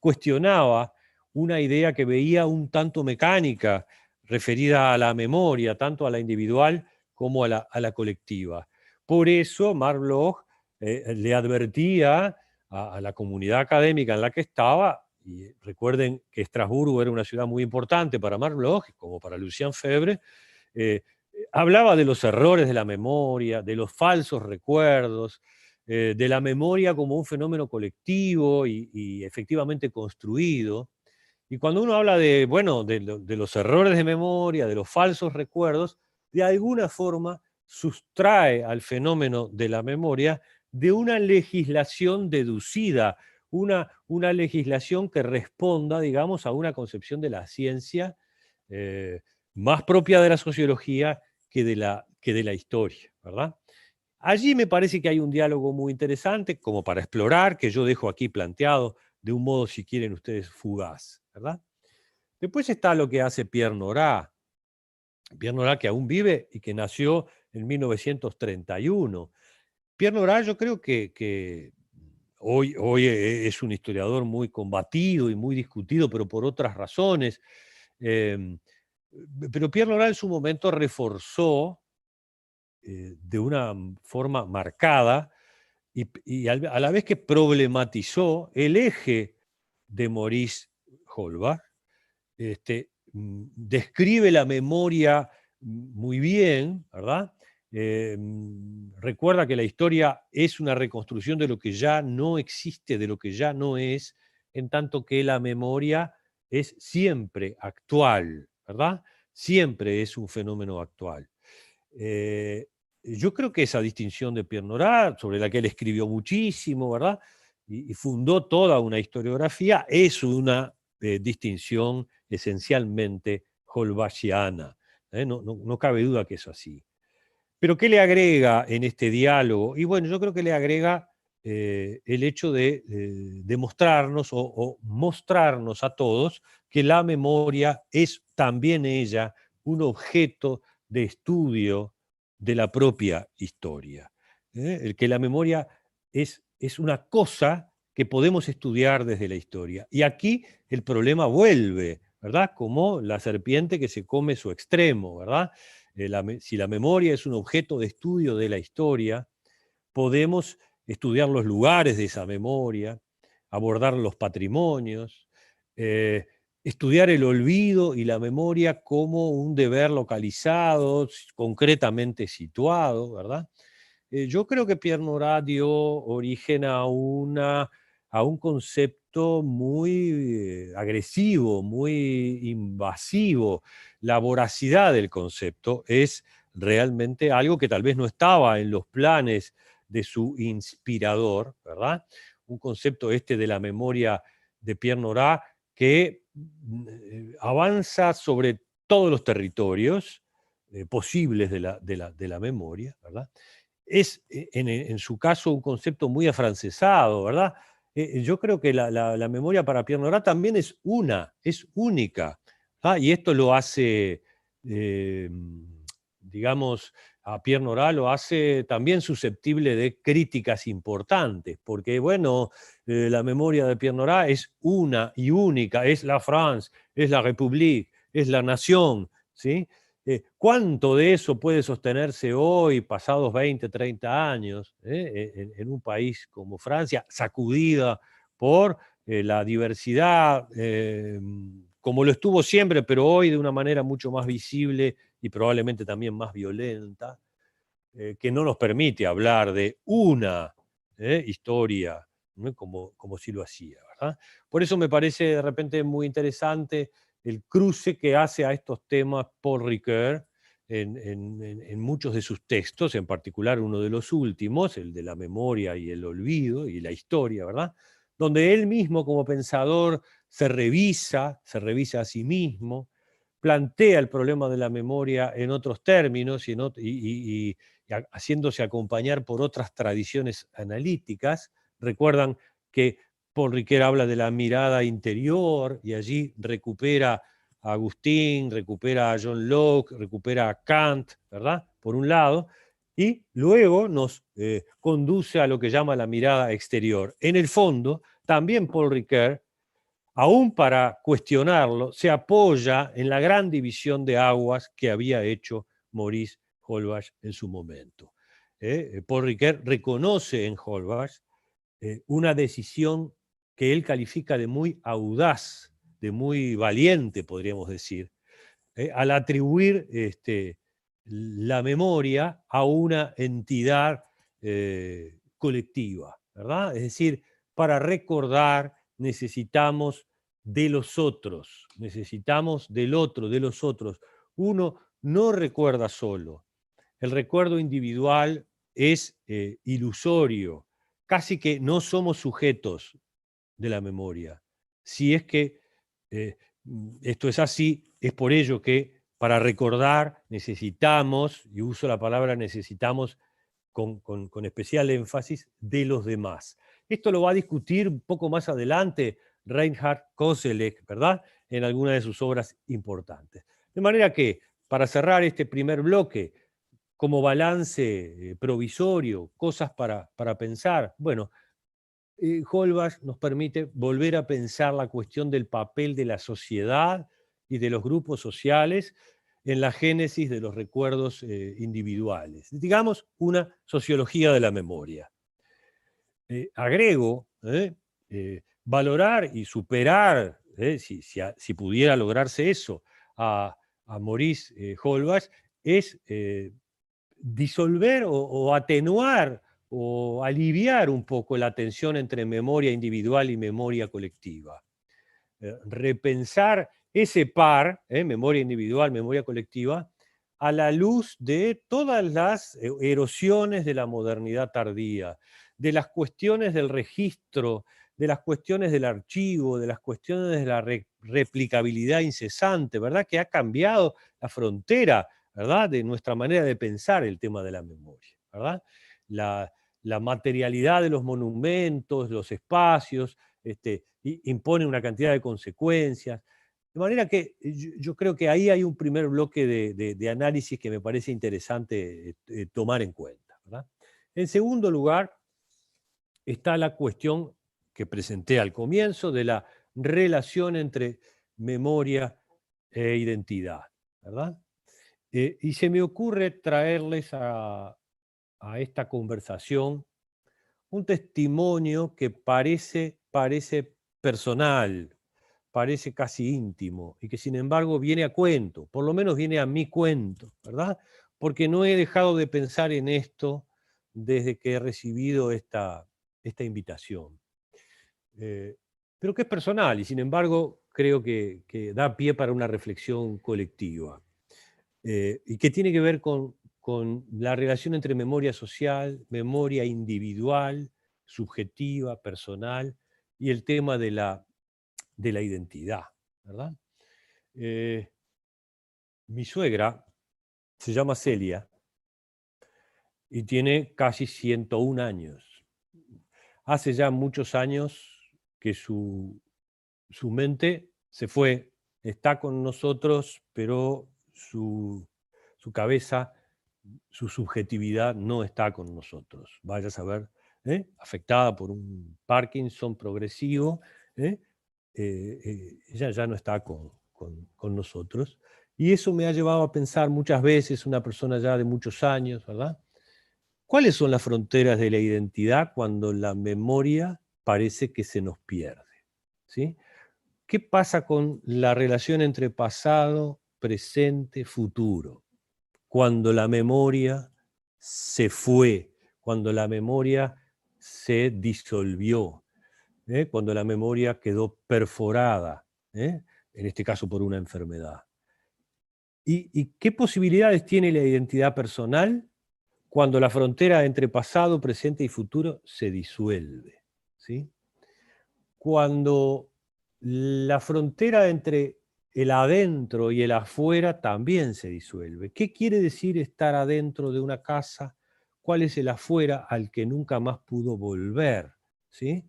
Speaker 3: cuestionaba una idea que veía un tanto mecánica, referida a la memoria, tanto a la individual como a la colectiva. Por eso Marc Bloch le advertía a la comunidad académica en la que estaba, y recuerden que Estrasburgo era una ciudad muy importante para Marc Bloch, como para Lucien Febvre, hablaba de los errores de la memoria, de los falsos recuerdos, de la memoria como un fenómeno colectivo y efectivamente construido. Y cuando uno habla de los errores de memoria, de los falsos recuerdos, de alguna forma sustrae al fenómeno de la memoria de una legislación deducida, una legislación que responda, digamos, a una concepción de la ciencia más propia de la sociología que de la historia, ¿verdad? Allí me parece que hay un diálogo muy interesante, como para explorar, que yo dejo aquí planteado de un modo, si quieren ustedes, fugaz, ¿verdad? Después está lo que hace Pierre Nora. Pierre Nora, que aún vive y que nació en 1931. Pierre Nora, yo creo que hoy es un historiador muy combatido y muy discutido, pero por otras razones. Pero Pierre Nora en su momento reforzó de una forma marcada y a la vez que problematizó el eje de Maurice Holbach, describe la memoria muy bien, ¿verdad? Recuerda que la historia es una reconstrucción de lo que ya no existe, de lo que ya no es, en tanto que la memoria es siempre actual, ¿verdad? Siempre es un fenómeno actual. Yo creo que esa distinción de Pierre Nora, sobre la que él escribió muchísimo, ¿verdad? Y fundó toda una historiografía, es una distinción esencialmente holbachiana. No cabe duda que es así. Pero ¿qué le agrega en este diálogo? Y bueno, yo creo que le agrega el hecho de demostrarnos o mostrarnos a todos que la memoria es también ella un objeto de estudio de la propia historia. El que la memoria es una cosa que podemos estudiar desde la historia. Y aquí el problema vuelve, ¿verdad? Como la serpiente que se come su extremo, ¿verdad? Si la memoria es un objeto de estudio de la historia, podemos estudiar los lugares de esa memoria, abordar los patrimonios, estudiar el olvido y la memoria como un deber localizado, concretamente situado, ¿verdad? Yo creo que Pierre Nora dio origen a un concepto muy agresivo, muy invasivo. La voracidad del concepto es realmente algo que tal vez no estaba en los planes de su inspirador, ¿verdad? Un concepto este de la memoria de Pierre Nora que avanza sobre todos los territorios posibles de la memoria, ¿verdad? Es en su caso un concepto muy afrancesado, ¿verdad? Yo creo que la memoria para Pierre Nora también es única, ¿ah? Y esto lo hace, digamos, a Pierre Nora lo hace también susceptible de críticas importantes, porque, bueno, la memoria de Pierre Nora es una y única, es la France, es la République, es la nación, ¿sí? ¿Cuánto de eso puede sostenerse hoy, pasados 20, 30 años, en un país como Francia, sacudida por la diversidad, como lo estuvo siempre, pero hoy de una manera mucho más visible y probablemente también más violenta, que no nos permite hablar de una historia, ¿no? como si lo hacía, ¿verdad? Por eso me parece de repente muy interesante el cruce que hace a estos temas Paul Ricoeur en muchos de sus textos, en particular uno de los últimos, el de la memoria y el olvido y la historia, ¿verdad? Donde él mismo como pensador se revisa a sí mismo, plantea el problema de la memoria en otros términos y haciéndose acompañar por otras tradiciones analíticas. Recuerdan que Paul Ricoeur habla de la mirada interior y allí recupera a Agustín, recupera a John Locke, recupera a Kant, ¿verdad? Por un lado, y luego nos conduce a lo que llama la mirada exterior. En el fondo, también Paul Ricoeur, aún para cuestionarlo, se apoya en la gran división de aguas que había hecho Maurice Holbach en su momento. Paul Ricoeur reconoce en Holbach una decisión que él califica de muy audaz, de muy valiente, podríamos decir, al atribuir la memoria a una entidad colectiva, ¿verdad? Es decir, para recordar necesitamos de los otros, necesitamos del otro, de los otros. Uno no recuerda solo. El recuerdo individual es ilusorio, casi que no somos sujetos de la memoria. Si es que esto es así, es por ello que para recordar necesitamos, y uso la palabra necesitamos con especial énfasis, de los demás. Esto lo va a discutir un poco más adelante Reinhard Koselleck, ¿verdad? En alguna de sus obras importantes. De manera que, para cerrar este primer bloque, como balance provisorio, cosas para pensar, bueno, Holbach nos permite volver a pensar la cuestión del papel de la sociedad y de los grupos sociales en la génesis de los recuerdos individuales. Digamos, una sociología de la memoria. Agrego, valorar y superar, si pudiera lograrse eso, a Maurice Holbach es disolver o atenuar o aliviar un poco la tensión entre memoria individual y memoria colectiva. Repensar ese par, memoria individual, memoria colectiva, a la luz de todas las erosiones de la modernidad tardía, de las cuestiones del registro, de las cuestiones del archivo, de las cuestiones de la replicabilidad incesante, ¿verdad? Que ha cambiado la frontera, ¿verdad?, de nuestra manera de pensar el tema de la memoria, ¿verdad? La materialidad de los monumentos, los espacios, impone una cantidad de consecuencias. De manera que yo creo que ahí hay un primer bloque de análisis que me parece interesante tomar en cuenta, ¿verdad? En segundo lugar, está la cuestión que presenté al comienzo de la relación entre memoria e identidad, ¿verdad? Y se me ocurre traerles a esta conversación un testimonio que parece personal, parece casi íntimo, y que sin embargo viene a cuento, por lo menos viene a mi cuento, ¿verdad? Porque no he dejado de pensar en esto desde que he recibido esta invitación. Pero que es personal, y sin embargo creo que da pie para una reflexión colectiva, y que tiene que ver con la relación entre memoria social, memoria individual, subjetiva, personal, y el tema de la identidad, ¿verdad? Mi suegra se llama Celia y tiene casi 101 años. Hace ya muchos años que su mente se fue, está con nosotros, pero su cabeza, su subjetividad no está con nosotros. Vaya a saber, afectada por un Parkinson progresivo, ella ya no está con nosotros. Y eso me ha llevado a pensar muchas veces, una persona ya de muchos años, ¿verdad? ¿Cuáles son las fronteras de la identidad cuando la memoria parece que se nos pierde? ¿Sí? ¿Qué pasa con la relación entre pasado, presente, futuro? Cuando la memoria se fue, cuando la memoria se disolvió, cuando la memoria quedó perforada, en este caso por una enfermedad. ¿Y qué posibilidades tiene la identidad personal cuando la frontera entre pasado, presente y futuro se disuelve? ¿Sí? Cuando la frontera entre el adentro y el afuera también se disuelve. ¿Qué quiere decir estar adentro de una casa? ¿Cuál es el afuera al que nunca más pudo volver? ¿Sí?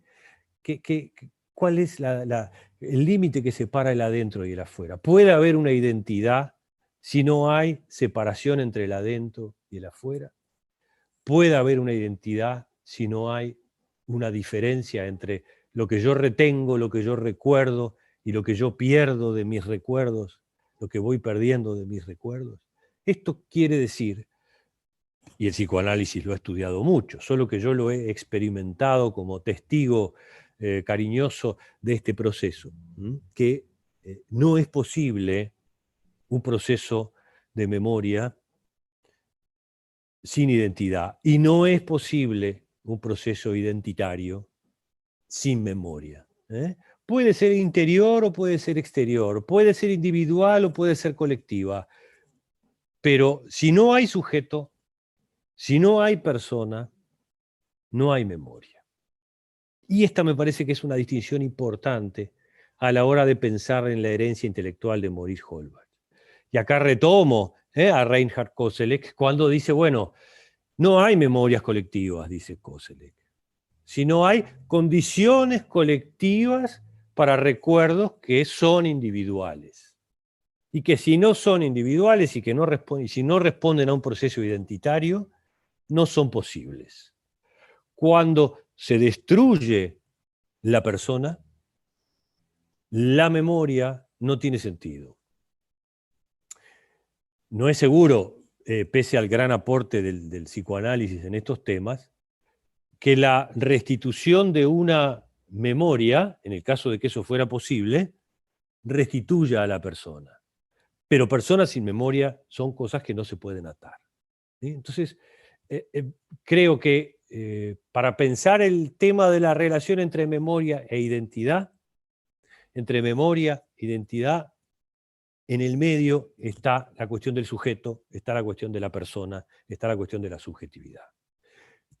Speaker 3: ¿Cuál es el límite que separa el adentro y el afuera? ¿Puede haber una identidad si no hay separación entre el adentro y el afuera? ¿Puede haber una identidad si no hay una diferencia entre lo que yo retengo, lo que yo recuerdo y lo que yo pierdo de mis recuerdos, lo que voy perdiendo de mis recuerdos? Esto quiere decir, y el psicoanálisis lo ha estudiado mucho, solo que yo lo he experimentado como testigo cariñoso de este proceso, que no es posible un proceso de memoria sin identidad, y no es posible un proceso identitario sin memoria. Puede ser interior o puede ser exterior, puede ser individual o puede ser colectiva, pero si no hay sujeto, si no hay persona, no hay memoria. Y esta me parece que es una distinción importante a la hora de pensar en la herencia intelectual de Maurice Holbach. Y acá retomo a Reinhard Koselleck cuando dice, bueno, no hay memorias colectivas, dice Koselleck, sino hay condiciones colectivas para recuerdos que son individuales. Y que si no son individuales y que si no responden a un proceso identitario, no son posibles. Cuando se destruye la persona, la memoria no tiene sentido. No es seguro, pese al gran aporte del psicoanálisis en estos temas, que la restitución de una memoria, en el caso de que eso fuera posible, restituya a la persona. pero personas sin memoria son cosas que no se pueden atar, ¿sí? Entonces, creo que para pensar el tema de la relación entre memoria e identidad, entre memoria e identidad, en el medio está la cuestión del sujeto, está la cuestión de la persona, está la cuestión de la subjetividad.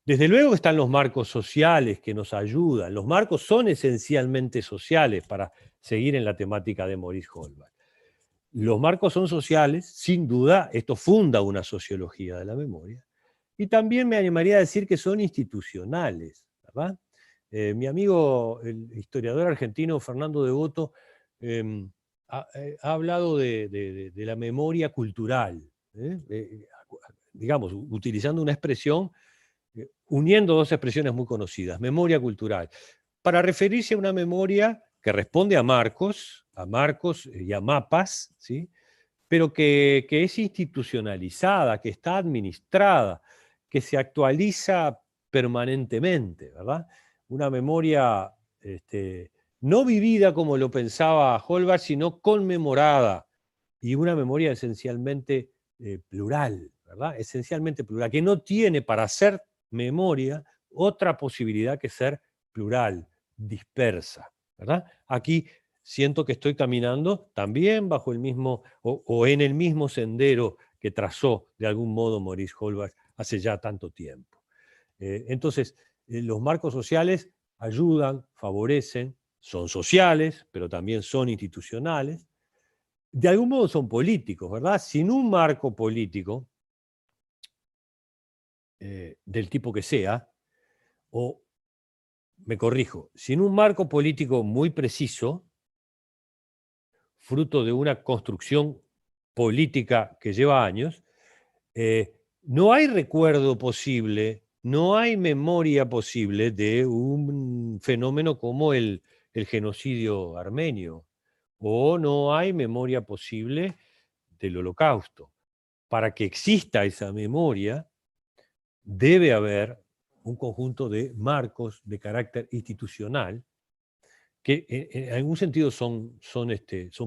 Speaker 3: Desde luego están los marcos sociales que nos ayudan. Los marcos son esencialmente sociales, para seguir en la temática de Maurice Holbach. Los marcos son sociales, sin duda, esto funda una sociología de la memoria. Y también me animaría a decir que son institucionales, ¿verdad? Mi amigo, el historiador argentino Fernando Devoto, ha hablado de la memoria cultural, digamos, utilizando una expresión, uniendo dos expresiones muy conocidas, memoria cultural, para referirse a una memoria que responde a marcos y a mapas, ¿sí? Pero que es institucionalizada, que está administrada, que se actualiza permanentemente, ¿verdad? Una memoria no vivida como lo pensaba Holbach, sino conmemorada, y una memoria esencialmente plural, ¿verdad? Esencialmente plural, que no tiene para ser memoria otra posibilidad que ser plural, dispersa, ¿verdad? Aquí siento que estoy caminando también bajo el mismo o en el mismo sendero que trazó de algún modo Maurice Holbach hace ya tanto tiempo. Entonces, los marcos sociales ayudan, favorecen, son sociales, pero también son institucionales. De algún modo son políticos, ¿verdad? Sin un marco político, del tipo que sea, o, me corrijo, sin un marco político muy preciso, fruto de una construcción política que lleva años, no hay recuerdo posible, no hay memoria posible de un fenómeno como el genocidio armenio, o no hay memoria posible del Holocausto. Para que exista esa memoria, debe haber un conjunto de marcos de carácter institucional que en algún sentido son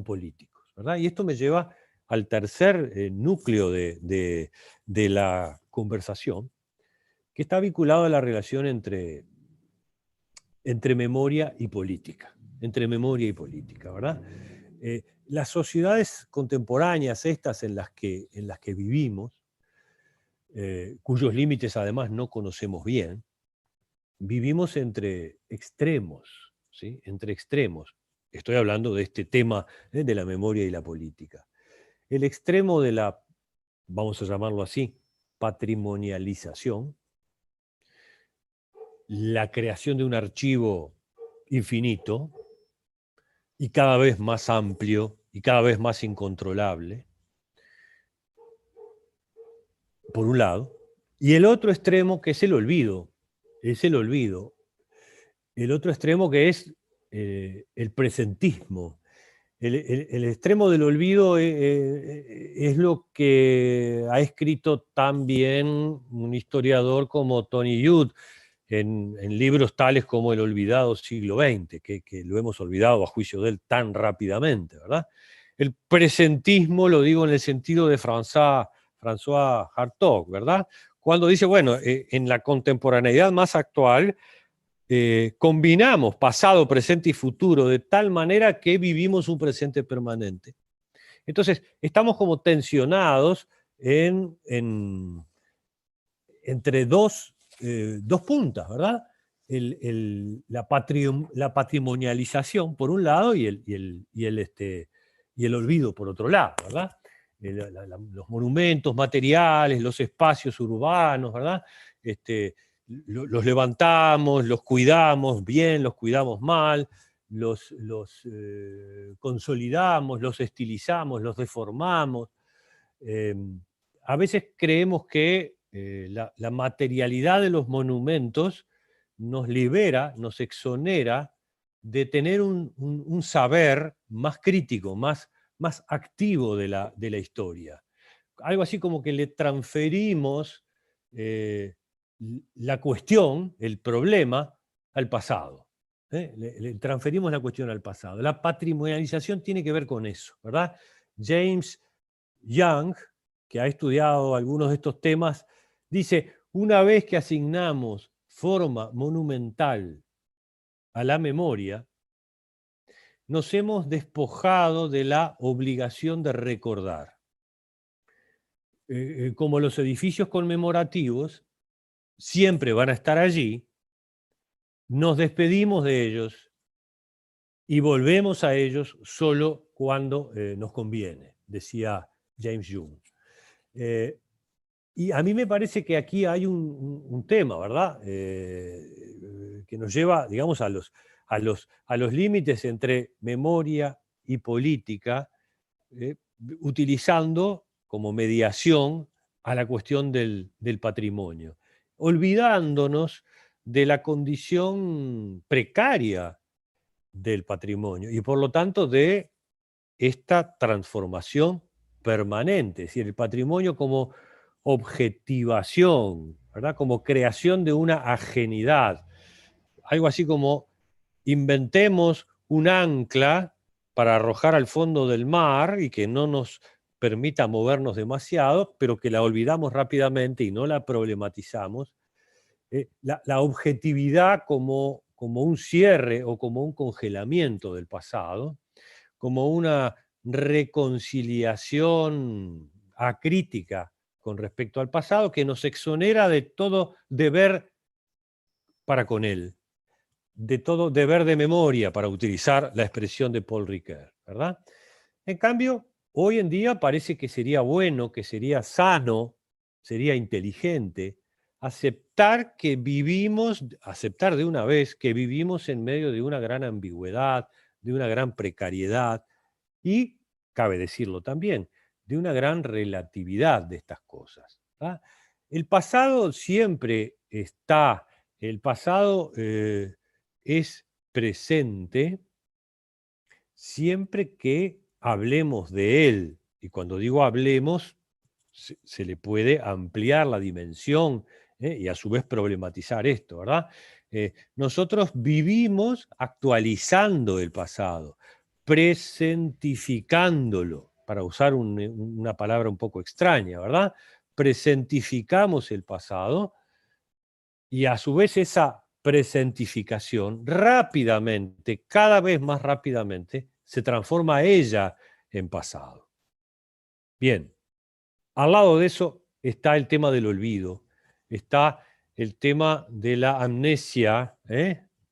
Speaker 3: políticos, ¿verdad? Y esto me lleva al tercer núcleo de la conversación, que está vinculado a la relación entre memoria y política. Entre memoria y política, ¿verdad? Las sociedades contemporáneas, estas en las que vivimos, cuyos límites además no conocemos bien, vivimos entre extremos, ¿sí? Entre extremos. Estoy hablando de este tema de la memoria y la política. El extremo de la, vamos a llamarlo así, patrimonialización, la creación de un archivo infinito y cada vez más amplio y cada vez más incontrolable, por un lado, y el otro extremo que es el olvido, el otro extremo que es el presentismo. El extremo del olvido es lo que ha escrito también un historiador como Tony Judt en libros tales como El olvidado siglo XX, que lo hemos olvidado a juicio de él tan rápidamente, ¿verdad? El presentismo lo digo en el sentido de François Hartog, ¿verdad? Cuando dice, bueno, en la contemporaneidad más actual, combinamos pasado, presente y futuro de tal manera que vivimos un presente permanente. Entonces, estamos como tensionados entre dos puntas, ¿verdad? La patrimonialización por un lado y el olvido por otro lado, ¿verdad? Los monumentos materiales, los espacios urbanos, ¿verdad? Los levantamos, los cuidamos bien, los cuidamos mal, los consolidamos, los estilizamos, los deformamos. A veces creemos que la materialidad de los monumentos nos libera, nos exonera de tener un saber más crítico, más activo de la historia. Algo así como que le transferimos la cuestión, el problema, al pasado. Le transferimos la cuestión al pasado. La patrimonialización tiene que ver con eso, ¿verdad? James Young, que ha estudiado algunos de estos temas, dice, una vez que asignamos forma monumental a la memoria, nos hemos despojado de la obligación de recordar. Como los edificios conmemorativos siempre van a estar allí, nos despedimos de ellos y volvemos a ellos solo cuando nos conviene, decía James Young. Y a mí me parece que aquí hay un tema, ¿verdad? Que nos lleva, digamos, a los límites entre memoria y política, utilizando como mediación a la cuestión del patrimonio, olvidándonos de la condición precaria del patrimonio y por lo tanto de esta transformación permanente, es decir, el patrimonio como objetivación, ¿verdad? Como creación de una ajenidad, algo así como inventemos un ancla para arrojar al fondo del mar y que no nos permita movernos demasiado, pero que la olvidamos rápidamente y no la problematizamos. La objetividad como un cierre o como un congelamiento del pasado, como una reconciliación acrítica con respecto al pasado que nos exonera de todo deber para con él, de todo deber de memoria, para utilizar la expresión de Paul Ricoeur, ¿verdad? En cambio, hoy en día parece que sería bueno, que sería sano, sería inteligente aceptar de una vez que vivimos en medio de una gran ambigüedad, de una gran precariedad y, cabe decirlo también, de una gran relatividad de estas cosas, ¿verdad? El pasado siempre está, el pasado es presente siempre que hablemos de él. Y cuando digo hablemos, se le puede ampliar la dimensión y a su vez problematizar esto, ¿verdad? Nosotros vivimos actualizando el pasado, presentificándolo, para usar una palabra un poco extraña, ¿verdad? Presentificamos el pasado y a su vez esa presentificación rápidamente, cada vez más rápidamente, se transforma ella en pasado. Bien, al lado de eso está el tema del olvido, está el tema de la amnesia,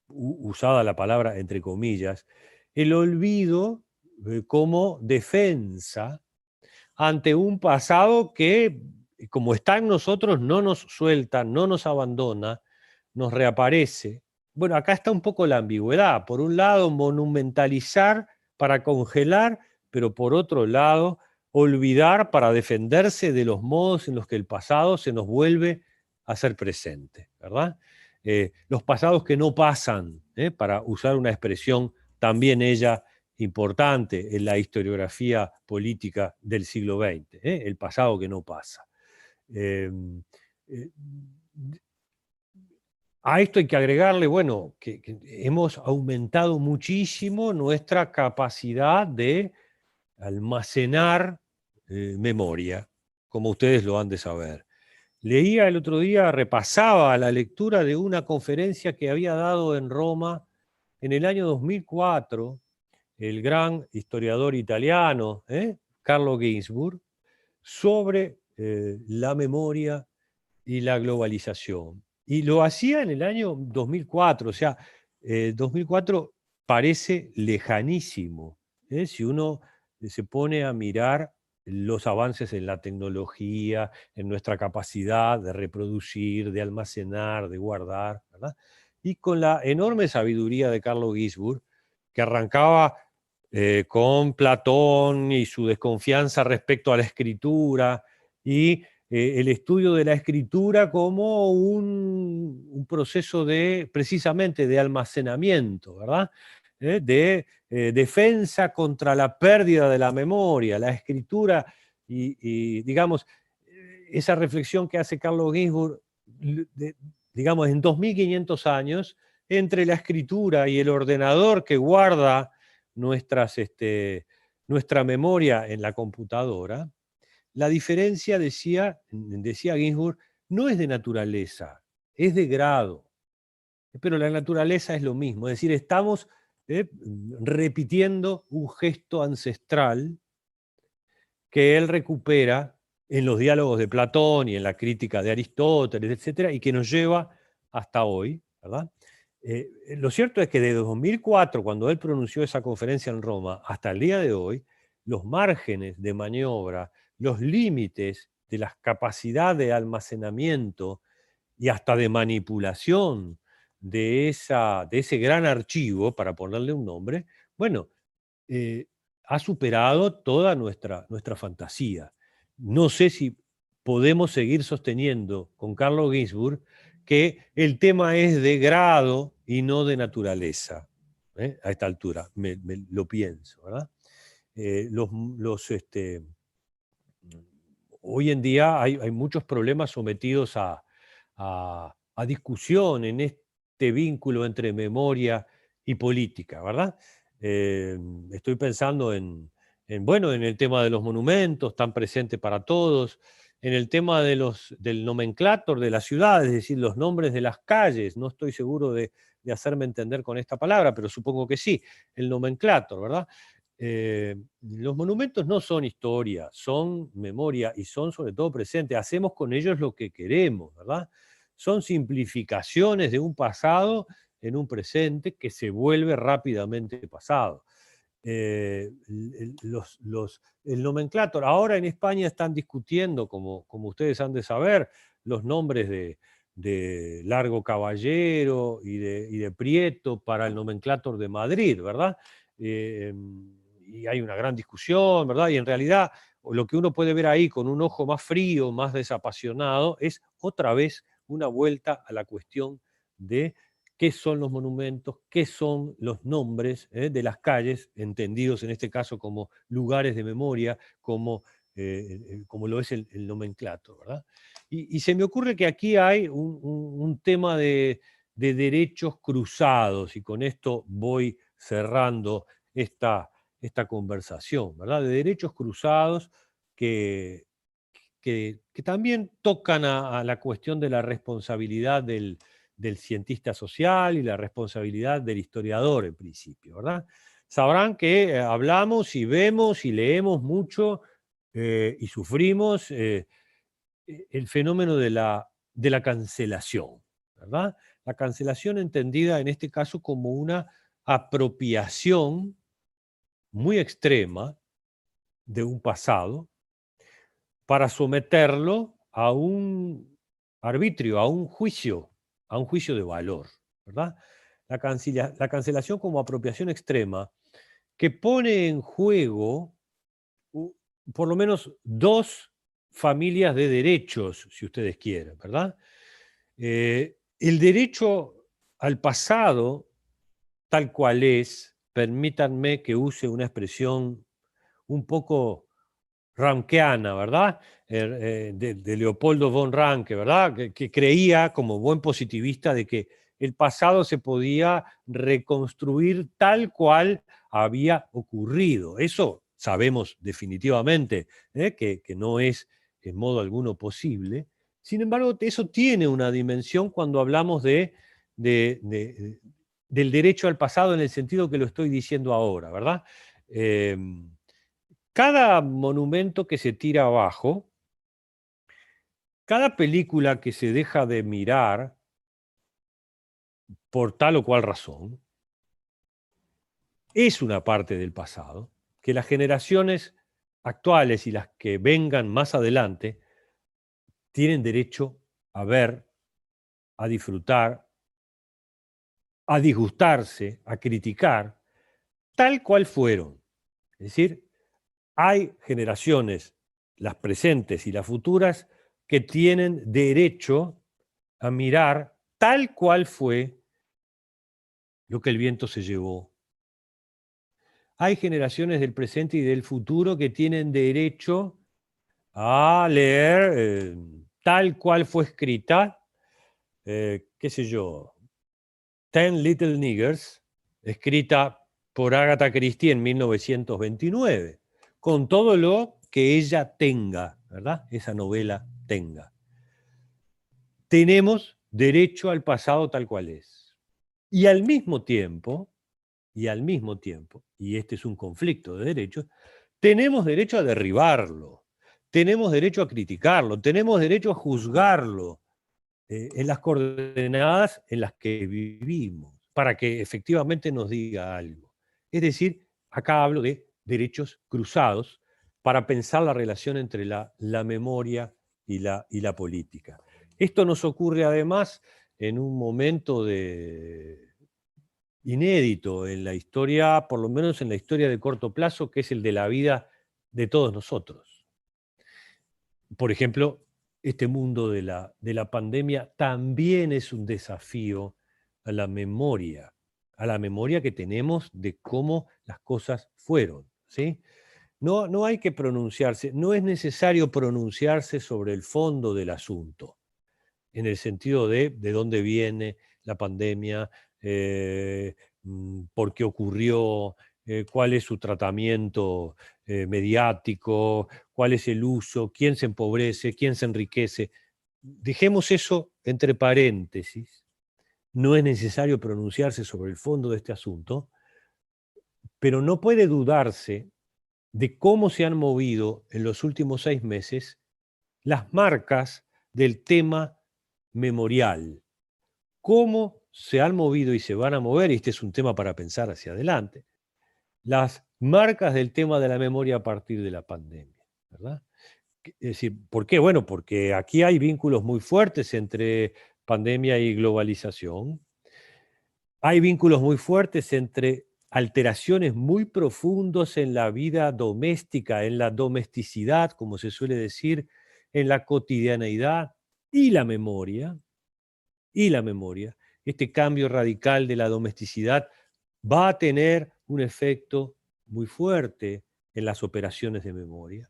Speaker 3: usada la palabra entre comillas, el olvido como defensa ante un pasado que, como está en nosotros, no nos suelta, no nos abandona, nos reaparece. Bueno, acá está un poco la ambigüedad. Por un lado, monumentalizar para congelar, pero por otro lado, olvidar para defenderse de los modos en los que el pasado se nos vuelve a ser presente, ¿verdad? Los pasados que no pasan, para usar una expresión también ella importante en la historiografía política del siglo XX, el pasado que no pasa. A esto hay que agregarle, bueno, que hemos aumentado muchísimo nuestra capacidad de almacenar memoria, como ustedes lo han de saber. Leía el otro día, repasaba la lectura de una conferencia que había dado en Roma en el año 2004, el gran historiador italiano, Carlo Ginzburg, sobre la memoria y la globalización. Y lo hacía en el año 2004, o sea, 2004 parece lejanísimo, si uno se pone a mirar los avances en la tecnología, en nuestra capacidad de reproducir, de almacenar, de guardar, ¿verdad? Y con la enorme sabiduría de Carlo Ginzburg, que arrancaba con Platón y su desconfianza respecto a la escritura y el estudio de la escritura como un proceso precisamente de almacenamiento, ¿verdad? De defensa contra la pérdida de la memoria, la escritura y digamos, esa reflexión que hace Carlo Ginzburg, digamos, en 2500 años, entre la escritura y el ordenador que guarda nuestra memoria en la computadora, la diferencia, decía Ginsburg, no es de naturaleza, es de grado. Pero la naturaleza es lo mismo, es decir, estamos repitiendo un gesto ancestral que él recupera en los diálogos de Platón y en la crítica de Aristóteles, etcétera, y que nos lleva hasta hoy, ¿verdad? Lo cierto es que desde 2004, cuando él pronunció esa conferencia en Roma, hasta el día de hoy, los márgenes de maniobra, los límites de la capacidad de almacenamiento y hasta de manipulación de ese gran archivo, para ponerle un nombre, bueno, ha superado toda nuestra fantasía. No sé si podemos seguir sosteniendo con Carlo Ginzburg que el tema es de grado y no de naturaleza. A esta altura, me lo pienso, ¿verdad? Hoy en día hay muchos problemas sometidos a discusión en este vínculo entre memoria y política, ¿verdad? Estoy pensando en el tema de los monumentos, tan presente para todos, en el tema del nomenclátor de las ciudades, es decir, los nombres de las calles. No estoy seguro de hacerme entender con esta palabra, pero supongo que sí, el nomenclátor, ¿verdad? Los monumentos no son historia, son memoria y son sobre todo presente. Hacemos con ellos lo que queremos, ¿verdad? Son simplificaciones de un pasado en un presente que se vuelve rápidamente pasado. El nomenclátor, ahora en España están discutiendo, como ustedes han de saber, los nombres de Largo Caballero y de Prieto para el nomenclátor de Madrid, ¿verdad? Y hay una gran discusión, ¿verdad? Y en realidad lo que uno puede ver ahí con un ojo más frío, más desapasionado, es otra vez una vuelta a la cuestión de qué son los monumentos, qué son los nombres de las calles, entendidos en este caso como lugares de memoria, como lo es el nomenclátor, ¿verdad? Y se me ocurre que aquí hay un tema de derechos cruzados, y con esto voy cerrando esta conversación, ¿verdad? De derechos cruzados que también tocan a la cuestión de la responsabilidad del cientista social y la responsabilidad del historiador, en principio, ¿verdad? Sabrán que hablamos y vemos y leemos mucho y sufrimos el fenómeno de la cancelación, ¿verdad? La cancelación entendida en este caso como una apropiación muy extrema de un pasado para someterlo a un arbitrio, a un juicio de valor, ¿verdad? La cancelación como apropiación extrema que pone en juego por lo menos dos familias de derechos, si ustedes quieren, ¿verdad? El derecho al pasado, tal cual es, permítanme que use una expresión un poco rankeana, ¿verdad? De Leopoldo von Ranke, ¿verdad? Que creía, como buen positivista, de que el pasado se podía reconstruir tal cual había ocurrido. Eso sabemos definitivamente que no es en modo alguno posible. Sin embargo, eso tiene una dimensión cuando hablamos del derecho al pasado en el sentido que lo estoy diciendo ahora, ¿verdad? Cada monumento que se tira abajo, cada película que se deja de mirar por tal o cual razón, es una parte del pasado que las generaciones actuales y las que vengan más adelante tienen derecho a ver, a disfrutar, a disgustarse, a criticar, tal cual fueron. Es decir, hay generaciones, las presentes y las futuras, que tienen derecho a mirar tal cual fue lo que el viento se llevó. Hay generaciones del presente y del futuro que tienen derecho a leer tal cual fue escrita, qué sé yo, Ten Little Niggers, escrita por Agatha Christie en 1929, con todo lo que ella tenga ¿verdad? Esa novela tenga. Tenemos derecho al pasado tal cual es. Y al mismo tiempo, y este es un conflicto de derechos, tenemos derecho a derribarlo, tenemos derecho a criticarlo, tenemos derecho a juzgarlo en las coordenadas en las que vivimos, para que efectivamente nos diga algo. Es decir, acá hablo de derechos cruzados para pensar la relación entre la memoria y la política. Esto nos ocurre además en un momento inédito en la historia, por lo menos en la historia de corto plazo, que es el de la vida de todos nosotros. Por ejemplo, este mundo de la pandemia también es un desafío a la memoria que tenemos de cómo las cosas fueron, ¿sí? No hay que pronunciarse, no es necesario pronunciarse sobre el fondo del asunto, en el sentido de dónde viene la pandemia, por qué ocurrió, cuál es su tratamiento mediático, cuál es el uso, quién se empobrece, quién se enriquece. Dejemos eso entre paréntesis. No es necesario pronunciarse sobre el fondo de este asunto, pero no puede dudarse de cómo se han movido en los últimos 6 meses las marcas del tema memorial. Cómo se han movido y se van a mover, y este es un tema para pensar hacia adelante, las marcas del tema de la memoria a partir de la pandemia, ¿verdad? Es decir, ¿por qué? Bueno, porque aquí hay vínculos muy fuertes entre pandemia y globalización. Hay vínculos muy fuertes entre alteraciones muy profundos en la vida doméstica, en la domesticidad, como se suele decir, en la cotidianeidad y la memoria. Este cambio radical de la domesticidad va a tener un efecto muy fuerte en las operaciones de memoria,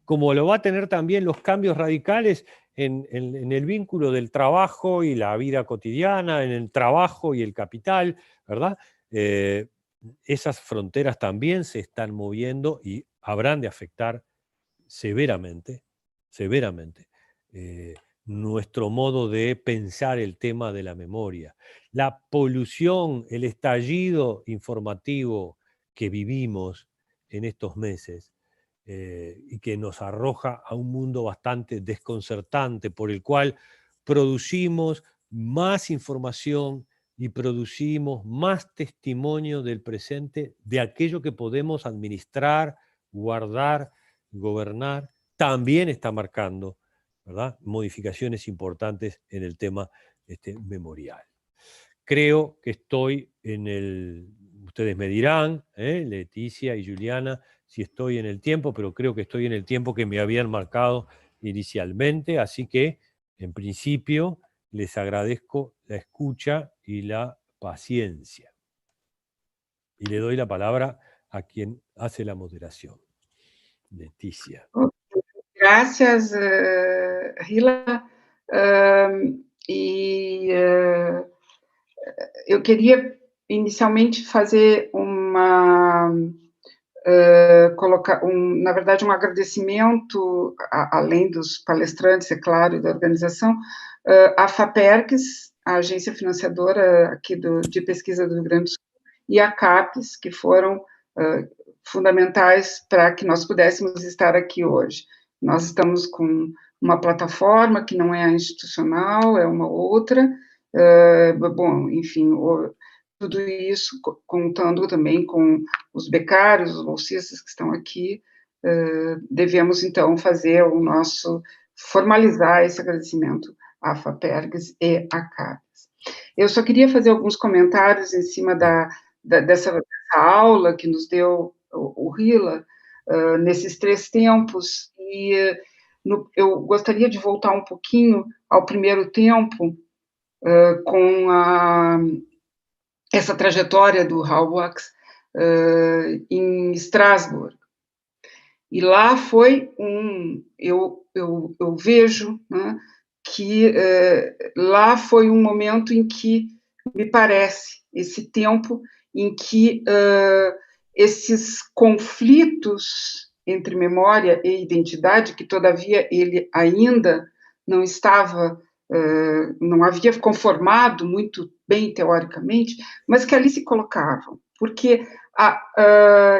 Speaker 3: como lo va a tener también los cambios radicales en el vínculo del trabajo y la vida cotidiana, en el trabajo y el capital, ¿verdad? Esas fronteras también se están moviendo y habrán de afectar severamente nuestro modo de pensar el tema de la memoria. La polución, el estallido informativo que vivimos en estos meses y que nos arroja a un mundo bastante desconcertante, por el cual producimos más información y producimos más testimonio del presente de aquello que podemos administrar, guardar, gobernar, también está marcando, ¿verdad?, modificaciones importantes en el tema memorial. Creo que estoy ustedes me dirán, Leticia y Juliana, si estoy en el tiempo, pero creo que estoy en el tiempo que me habían marcado inicialmente, así que, en principio, les agradezco la escucha y la paciencia. Y le doy la palabra a quien hace la moderación. Leticia.
Speaker 2: Gracias, Hila. Eu queria inicialmente fazer na verdade, um agradecimento, além dos palestrantes, é claro, e da organização, à FAPERGS, a agência financiadora aqui de pesquisa do Rio Grande do Sul, e a CAPES, que foram fundamentais para que nós pudéssemos estar aqui hoje. Nós estamos com uma plataforma que não é institucional, é uma outra, bom, enfim, tudo isso contando também com os becários, os bolsistas que estão aqui, devemos, então, formalizar esse agradecimento à FAPERGS e à CAPES. Eu só queria fazer alguns comentários em cima dessa aula que nos deu o Hila, nesses 3 tempos, e eu gostaria de voltar um pouquinho ao primeiro tempo, com essa trajetória do Halbwachs em Estrasburgo. E lá foi eu vejo, né, que lá foi um momento em que, me parece, esse tempo em que esses conflitos entre memória e identidade, que, todavia, ele ainda não estava, não havia conformado muito bem teoricamente, mas que ali se colocavam, porque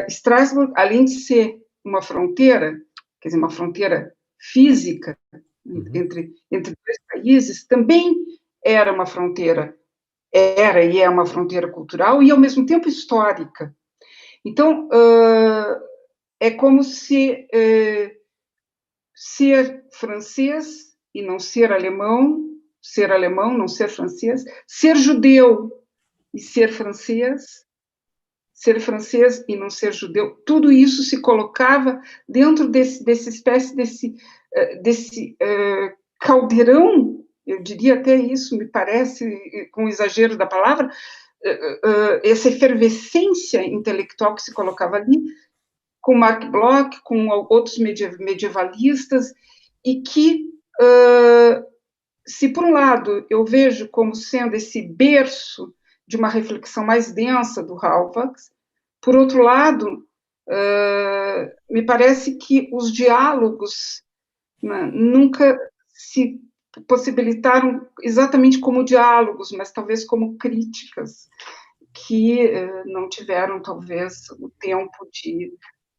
Speaker 2: Strasbourg, além de ser uma fronteira, quer dizer, uma fronteira física entre dois países, também era uma fronteira, era e é uma fronteira cultural e, ao mesmo tempo, histórica. Então, é como se ser francês e não ser alemão não ser francês, ser judeu e ser francês e não ser judeu, tudo isso se colocava dentro desse espécie, desse caldeirão, eu diria até isso, me parece, com exagero da palavra, essa efervescência intelectual que se colocava ali, com Marc Bloch, com outros medievalistas, e que, se por um lado eu vejo como sendo esse berço de uma reflexão mais densa do Halbwachs, por outro lado, me parece que os diálogos, né, nunca se possibilitaram exatamente como diálogos, mas talvez como críticas, que não tiveram, talvez, o tempo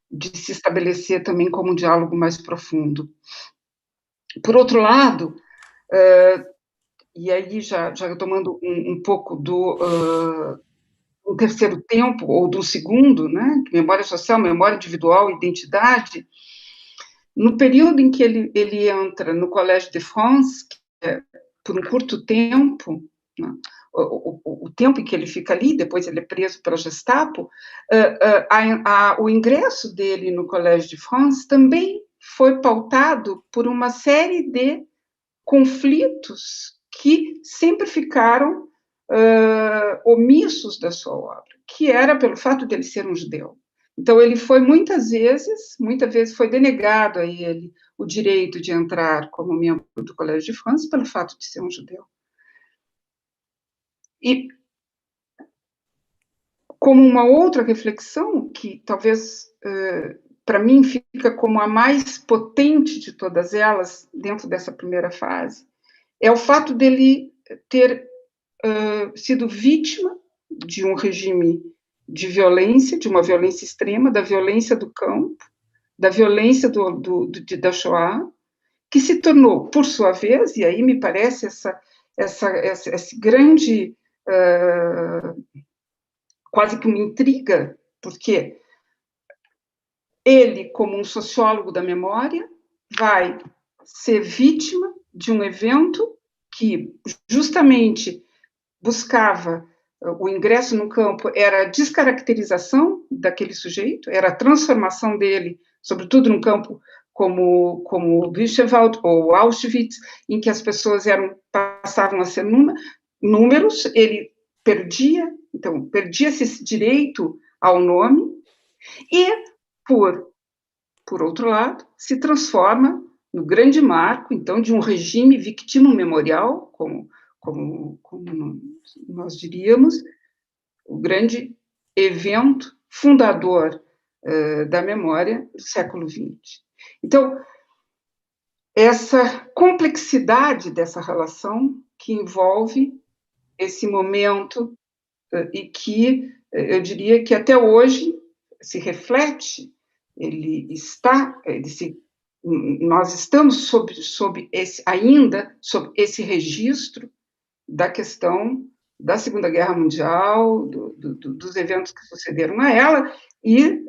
Speaker 2: de se estabelecer também como um diálogo mais profundo. Por outro lado, e aí já tomando um pouco do terceiro tempo, ou do segundo, né, memória social, memória individual, identidade, no período em que ele entra no Collège de France, por um curto tempo, né, o tempo em que ele fica ali, depois ele é preso pela Gestapo, o ingresso dele no Collège de France também foi pautado por uma série de conflitos que sempre ficaram omissos da sua obra, que era pelo fato de ele ser um judeu. Então, ele foi muitas vezes foi denegado a ele o direito de entrar como membro do Collège de France pelo fato de ser um judeu. E, como uma outra reflexão, que talvez, para mim, fica como a mais potente de todas elas, dentro dessa primeira fase, é o fato dele ter sido vítima de um regime de violência, de uma violência extrema, da violência do campo, da violência da Shoah, que se tornou, por sua vez, e aí me parece esse grande, quase que uma intriga, porque ele, como um sociólogo da memória, vai ser vítima de um evento que justamente buscava o ingresso no campo, era a descaracterização daquele sujeito, era a transformação dele, sobretudo no campo como Buchenwald ou Auschwitz, em que as pessoas passavam a ser números, ele perdia-se esse direito ao nome, e, por outro lado, se transforma no grande marco, então, de um regime victimo memorial, como nós diríamos, o grande evento fundador da memória do século XX. Então, essa complexidade dessa relação que envolve esse momento e que eu diria que até hoje se reflete, nós estamos ainda sob esse registro da questão da Segunda Guerra Mundial, dos eventos que sucederam a ela, e,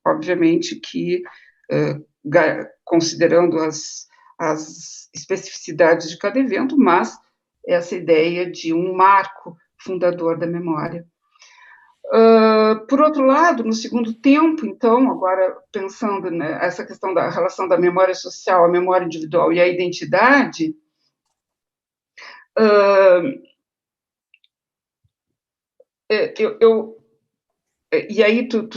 Speaker 2: obviamente, que, considerando as especificidades de cada evento, mas essa ideia de um marco fundador da memória. Por outro lado, no segundo tempo, então, agora pensando nessa questão da relação da memória social, a memória individual e a identidade, e aí tu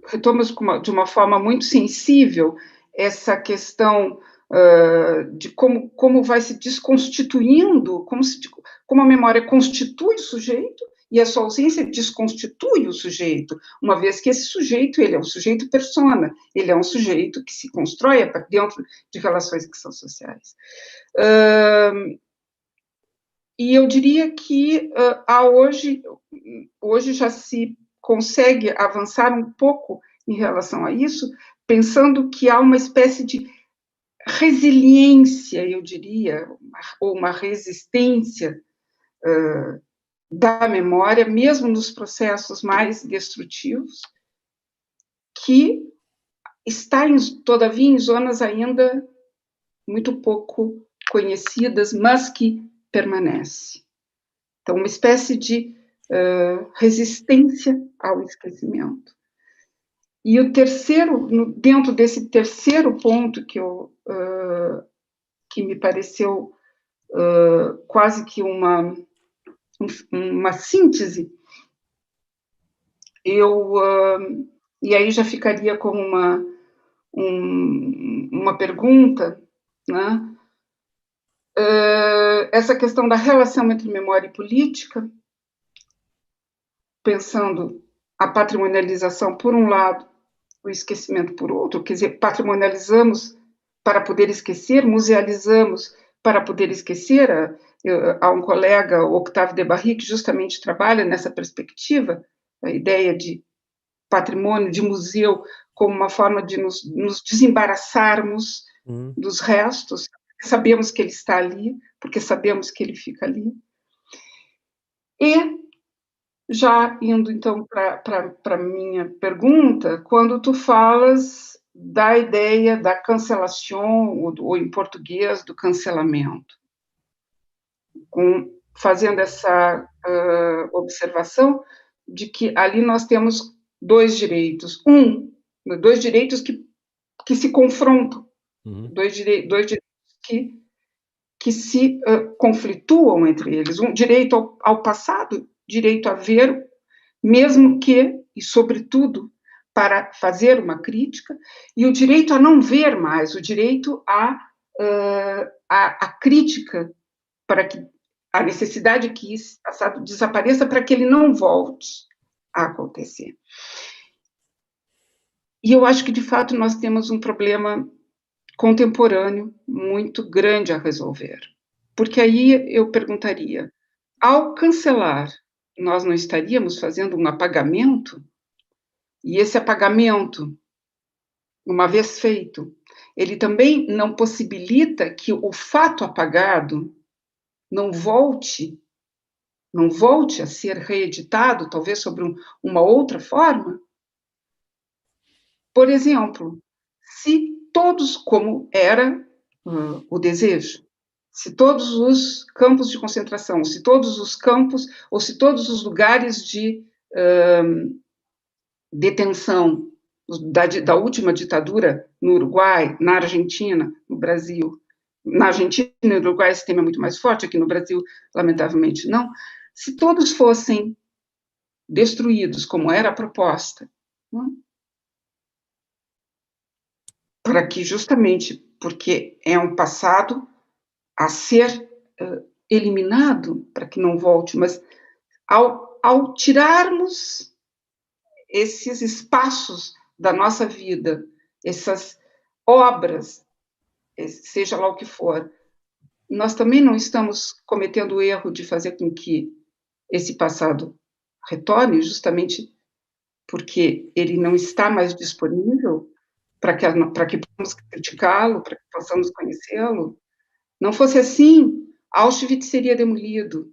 Speaker 2: retomas de uma forma muito sensível essa questão de como vai se desconstituindo, como a memória constitui o sujeito e a sua ausência desconstitui o sujeito, uma vez que esse sujeito, ele é um sujeito persona, ele é um sujeito que se constrói dentro de relações que são sociais. E eu diria que hoje já se consegue avançar um pouco em relação a isso, pensando que há uma espécie de resiliência, eu diria, ou uma resistência da memória, mesmo nos processos mais destrutivos, que está, todavia, em zonas ainda muito pouco conhecidas, mas que permanece. Então, uma espécie de resistência ao esquecimento. E o terceiro, dentro desse terceiro ponto que me pareceu quase que uma síntese, e aí já ficaria como uma pergunta, né? Essa questão da relação entre memória e política, pensando a patrimonialização por um lado, o esquecimento por outro, quer dizer, patrimonializamos para poder esquecer, musealizamos para poder esquecer. Há um colega, o Octave de Barry, que justamente trabalha nessa perspectiva, a ideia de patrimônio, de museu, como uma forma de nos desembaraçarmos dos restos, sabemos que ele está ali, porque sabemos que ele fica ali. E, já indo, então, para a minha pergunta, quando tu falas da ideia da cancelação, ou em português, do cancelamento, fazendo essa observação de que ali nós temos dois direitos que se confrontam, dois direitos que se conflituam entre eles, um direito ao passado, direito a ver, mesmo que, e sobretudo, para fazer uma crítica, e o direito a não ver mais, o direito à crítica, para que a necessidade que esse passado desapareça, para que ele não volte a acontecer. E eu acho que, de fato, nós temos um problema contemporâneo muito grande a resolver. Porque aí eu perguntaria, ao cancelar, nós não estaríamos fazendo um apagamento? E esse apagamento, uma vez feito, ele também não possibilita que o fato apagado não volte a ser reeditado, talvez sobre uma outra forma? Por exemplo, se todos, como era o desejo, se todos os campos de concentração, se todos os campos, ou se todos os lugares de detenção da última ditadura no Uruguai, na Argentina, no Brasil, na Argentina e no Uruguai esse tema é muito mais forte, aqui no Brasil, lamentavelmente, não, se todos fossem destruídos, como era a proposta, não? Para que, justamente, porque é um passado a ser eliminado, para que não volte, mas ao tirarmos esses espaços da nossa vida, essas obras, seja lá o que for, nós também não estamos cometendo o erro de fazer com que esse passado retorne, justamente porque ele não está mais disponível para que possamos criticá-lo, para que possamos conhecê-lo. Não fosse assim, Auschwitz seria demolido,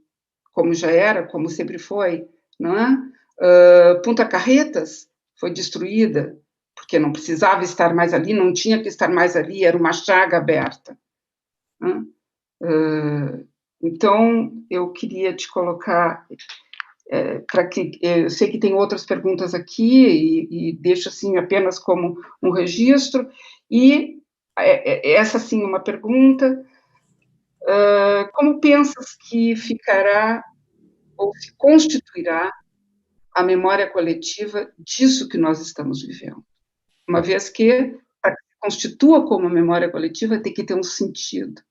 Speaker 2: como já era, como sempre foi, não é? Punta Carretas foi destruída, porque não precisava estar mais ali, não tinha que estar mais ali, era uma chaga aberta. Então, eu queria te colocar, para que eu sei que tem outras perguntas aqui, e deixo assim apenas como um registro, e essa sim uma pergunta: como pensas que ficará ou se constituirá a memória coletiva disso que nós estamos vivendo? Uma vez que, para que se constitua como memória coletiva, tem que ter um sentido.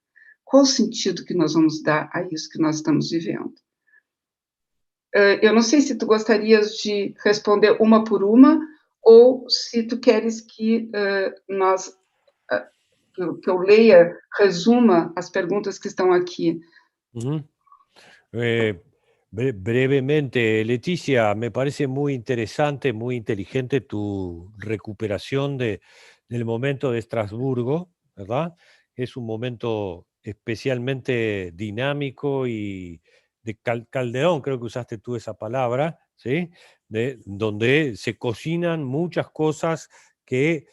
Speaker 2: Qual o sentido que nós vamos dar a isso que nós estamos vivendo? eu não sei se tu gostarias de responder uma por uma, ou se tu queres que que eu leia, resuma as perguntas que estão aqui.
Speaker 3: Brevemente, Leticia, me parece muy interesante, muy inteligente tu recuperación del momento de Estrasburgo, ¿verdad? Es un momento especialmente dinámico y de Calderón, creo que usaste tú esa palabra, ¿sí? Donde se cocinan muchas cosas que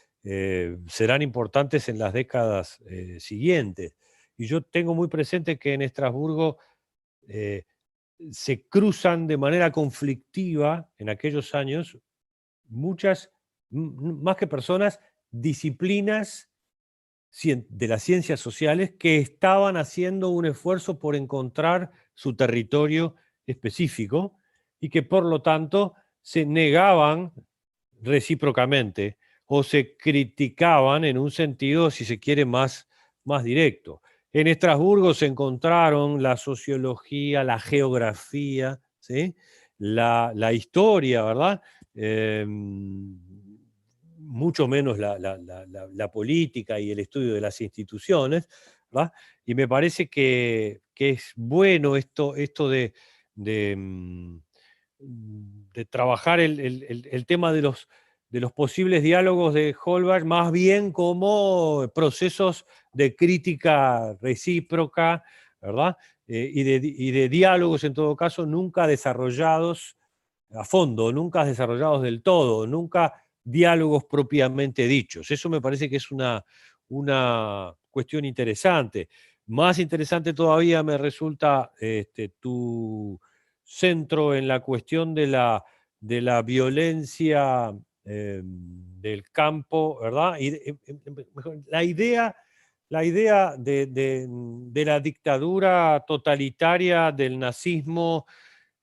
Speaker 3: serán importantes en las décadas siguientes. Y yo tengo muy presente que en Estrasburgo se cruzan de manera conflictiva en aquellos años muchas, más que personas, disciplinas de las ciencias sociales que estaban haciendo un esfuerzo por encontrar su territorio específico y que por lo tanto se negaban recíprocamente o se criticaban en un sentido, si se quiere, más directo. En Estrasburgo se encontraron la sociología, la geografía, ¿sí? la historia, ¿verdad? Mucho menos la política y el estudio de las instituciones, ¿verdad? Y me parece que es bueno esto de trabajar el tema de los posibles diálogos de Holberg más bien como procesos de crítica recíproca, ¿verdad? Y de diálogos, en todo caso, nunca desarrollados a fondo, nunca desarrollados del todo, nunca diálogos propiamente dichos. Eso me parece que es una cuestión interesante. Más interesante todavía me resulta tu centro en la cuestión de la violencia del campo, ¿verdad? Y la idea de la dictadura totalitaria del nazismo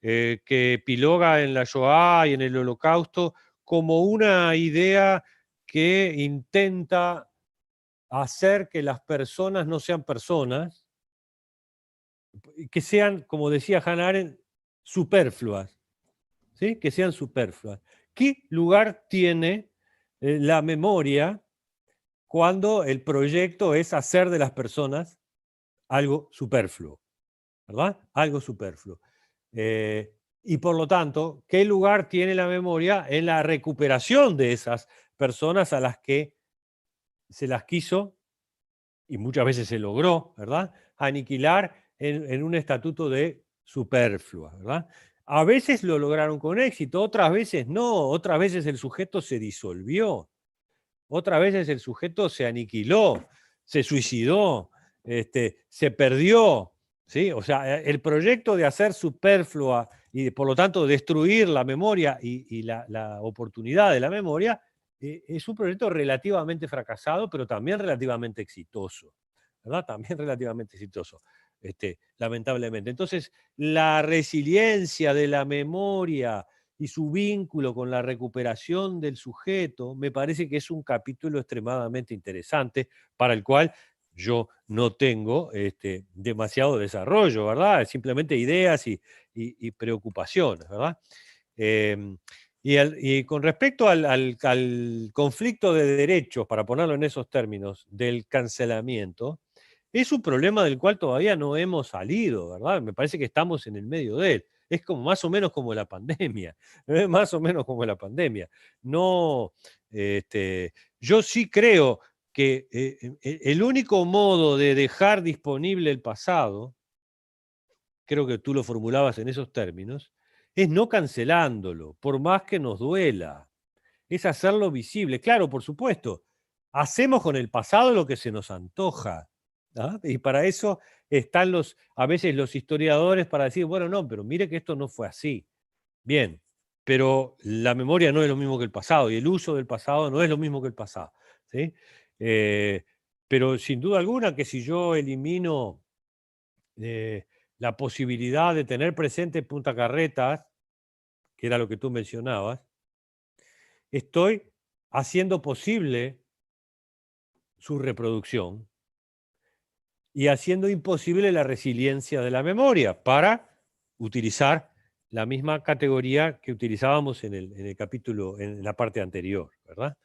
Speaker 3: que epiloga en la Shoah y en el Holocausto como una idea que intenta hacer que las personas no sean personas, que sean, como decía Hannah Arendt, superfluas, ¿sí? Que sean superfluas. ¿Qué lugar tiene la memoria cuando el proyecto es hacer de las personas algo superfluo? ¿Verdad? Algo superfluo. Y por lo tanto, ¿qué lugar tiene la memoria en la recuperación de esas personas a las que se las quiso, y muchas veces se logró, ¿verdad?, aniquilar en un estatuto de superflua, ¿verdad? A veces lo lograron con éxito, otras veces no, otras veces el sujeto se disolvió, otras veces el sujeto se aniquiló, se suicidó, se perdió, ¿sí? O sea, el proyecto de hacer superflua y por lo tanto destruir la memoria y la oportunidad de la memoria es un proyecto relativamente fracasado, pero también relativamente exitoso, ¿verdad? También relativamente exitoso, lamentablemente. Entonces, la resiliencia de la memoria y su vínculo con la recuperación del sujeto, me parece que es un capítulo extremadamente interesante para el cual yo no tengo demasiado desarrollo, ¿verdad? Simplemente ideas y preocupaciones, ¿verdad? Y con respecto al conflicto de derechos, para ponerlo en esos términos, del cancelamiento, es un problema del cual todavía no hemos salido, ¿verdad? Me parece que estamos en el medio de él. Es como más o menos como la pandemia, más o menos como la pandemia. No, yo sí creo que el único modo de dejar disponible el pasado, creo que tú lo formulabas en esos términos, es no cancelándolo, por más que nos duela. Es hacerlo visible. Claro, por supuesto, hacemos con el pasado lo que se nos antoja. ¿Ah? Y para eso están a veces los historiadores para decir, bueno, no, pero mire que esto no fue así. Bien, pero la memoria no es lo mismo que el pasado y el uso del pasado no es lo mismo que el pasado, ¿sí? Pero sin duda alguna que si yo elimino la posibilidad de tener presente Punta Carretas, que era lo que tú mencionabas, estoy haciendo posible su reproducción y haciendo imposible la resiliencia de la memoria para utilizar la misma categoría que utilizábamos en el capítulo, en la parte anterior, ¿verdad?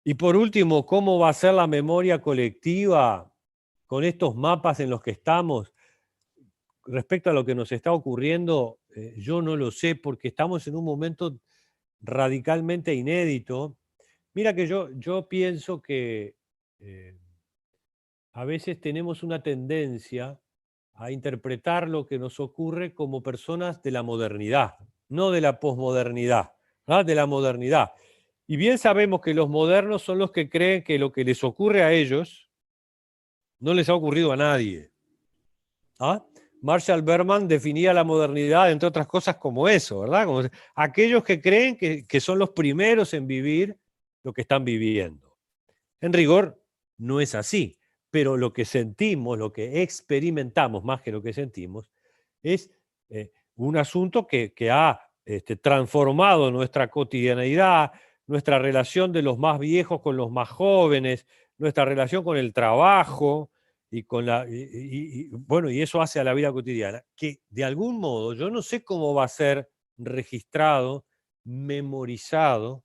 Speaker 3: Y por último, ¿cómo va a ser la memoria colectiva con estos mapas en los que estamos? Respecto a lo que nos está ocurriendo, yo no lo sé, porque estamos en un momento radicalmente inédito. Mira que yo pienso que a veces tenemos una tendencia a interpretar lo que nos ocurre como personas de la modernidad, no de la posmodernidad, ¿verdad? De la modernidad. Y bien sabemos que los modernos son los que creen que lo que les ocurre a ellos no les ha ocurrido a nadie. ¿Ah? Marshall Berman definía la modernidad, entre otras cosas, como eso, ¿verdad? Como aquellos que creen que son los primeros en vivir lo que están viviendo. En rigor, no es así, pero lo que sentimos, lo que experimentamos, más que lo que sentimos, es un asunto que ha transformado nuestra cotidianeidad, nuestra relación de los más viejos con los más jóvenes, nuestra relación con el trabajo, bueno, y eso hace a la vida cotidiana, que de algún modo, yo no sé cómo va a ser registrado, memorizado,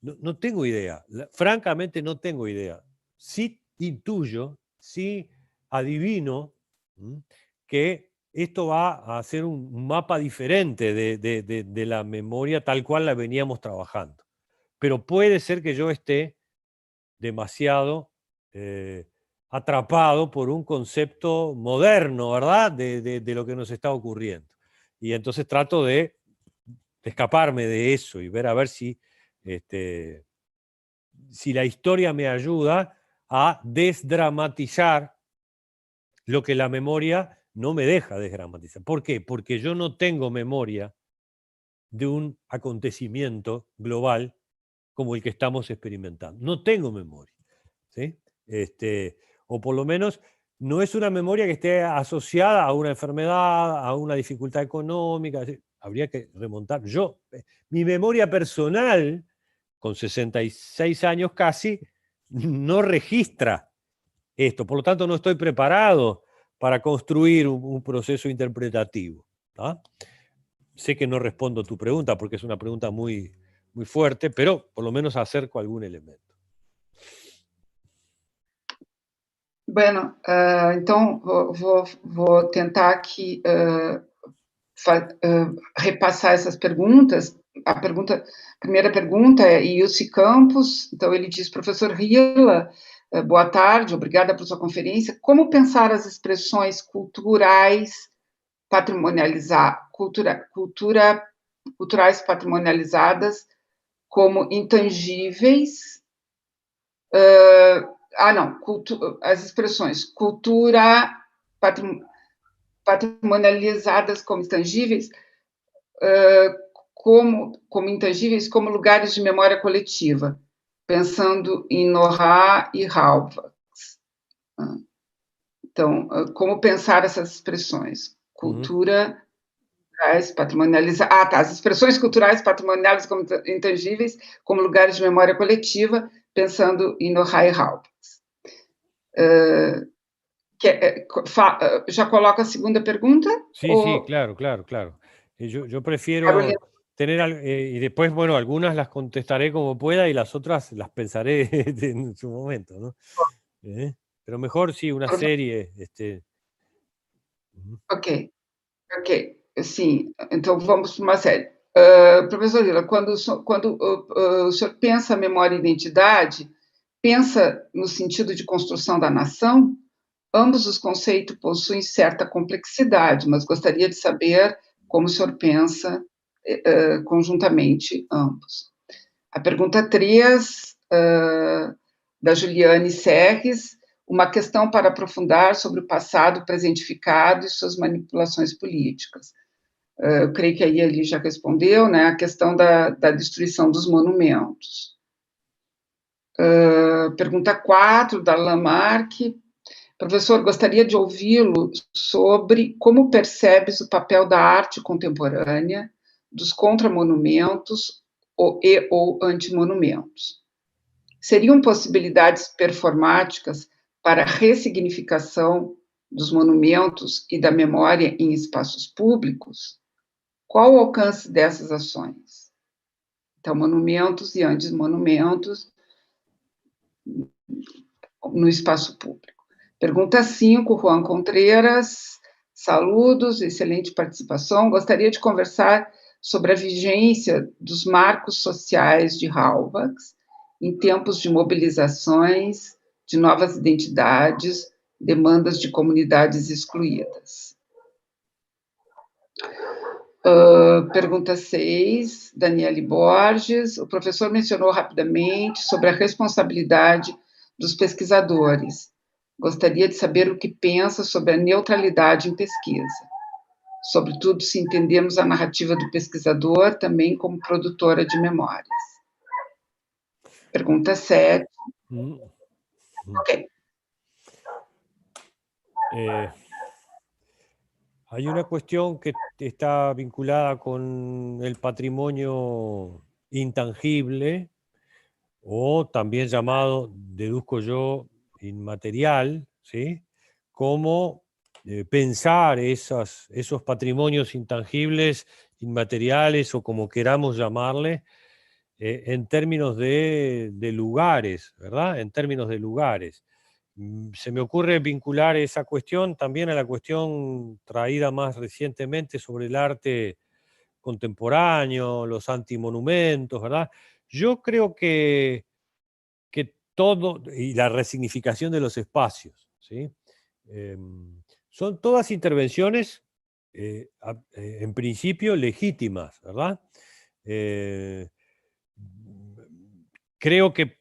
Speaker 3: no tengo idea, francamente no tengo idea. Sí intuyo, sí adivino que esto va a ser un mapa diferente de la memoria tal cual la veníamos trabajando. Pero puede ser que yo esté demasiado atrapado por un concepto moderno, ¿verdad? De lo que nos está ocurriendo. Y entonces trato de escaparme de eso y ver a ver si la historia me ayuda a desdramatizar lo que la memoria no me deja desdramatizar. ¿Por qué? Porque yo no tengo memoria de un acontecimiento global como el que estamos experimentando. No tengo memoria, ¿sí? O por lo menos no es una memoria que esté asociada a una enfermedad, a una dificultad económica. Habría que remontar. Mi memoria personal, con 66 años casi, no registra esto. Por lo tanto, no estoy preparado para construir un proceso interpretativo. ¿Ah? Sé que no respondo a tu pregunta porque es una pregunta muy, muy fuerte, pero por lo menos acerco algún elemento.
Speaker 2: Bueno, então vou tentar aqui repassar essas perguntas. A primeira pergunta é Ilse Campos, então ele diz, professor Rila, boa tarde, obrigada por sua conferência. Como pensar as expressões culturais culturais patrimonializadas como intangíveis? As expressões patrimonializadas como intangíveis, como intangíveis, como lugares de memória coletiva, pensando em Nora e Hauvax. Então, como pensar essas expressões? Cultura patrimonializadas. As expressões culturais patrimonializadas como intangíveis, como lugares de memória coletiva, pensando em Nora e Hauvax. ¿Ya coloca a segunda pregunta?
Speaker 3: Sí, sí, claro. Yo prefiero tener, y después, bueno, algunas las contestaré como pueda y las otras las pensaré en su momento, ¿no? Pero mejor sí, una serie.
Speaker 2: Ok, sim, então vamos para uma série. Professor Lila, quando o senhor pensa memória e identidade, pensa no sentido de construção da nação? Ambos os conceitos possuem certa complexidade, mas gostaria de saber como o senhor pensa conjuntamente ambos. A pergunta 3, da Juliane Serres, uma questão para aprofundar sobre o passado presentificado e suas manipulações políticas. Eu creio que aí ele já respondeu, né, a questão da destruição dos monumentos. Pergunta 4, da Lamarck. Professor, gostaria de ouvi-lo sobre como percebes o papel da arte contemporânea, dos contramonumentos ou antimonumentos. Seriam possibilidades performáticas para a ressignificação dos monumentos e da memória em espaços públicos? Qual o alcance dessas ações? Então, monumentos e anti-monumentos no espaço público. Pergunta 5, Juan Contreras. Saludos, excelente participação. Gostaria de conversar sobre a vigência dos marcos sociais de Halifax em tempos de mobilizações, de novas identidades, demandas de comunidades excluídas. Pergunta 6, Daniele Borges. O professor mencionou rapidamente sobre a responsabilidade dos pesquisadores. Gostaria de saber o que pensa sobre a neutralidade em pesquisa, sobretudo se entendemos a narrativa do pesquisador também como produtora de memórias. Pregunta 7. Ok.
Speaker 3: Hay una cuestión que está vinculada con el patrimonio intangible, o también llamado, deduzco yo, inmaterial, ¿sí? Cómo pensar esos patrimonios intangibles, inmateriales, o como queramos llamarle, en términos de lugares, ¿verdad? En términos de lugares. Se me ocurre vincular esa cuestión también a la cuestión traída más recientemente sobre el arte contemporáneo, los antimonumentos, ¿verdad? Yo creo que todo, y la resignificación de los espacios, ¿sí? Son todas intervenciones, en principio, legítimas, ¿verdad? Creo que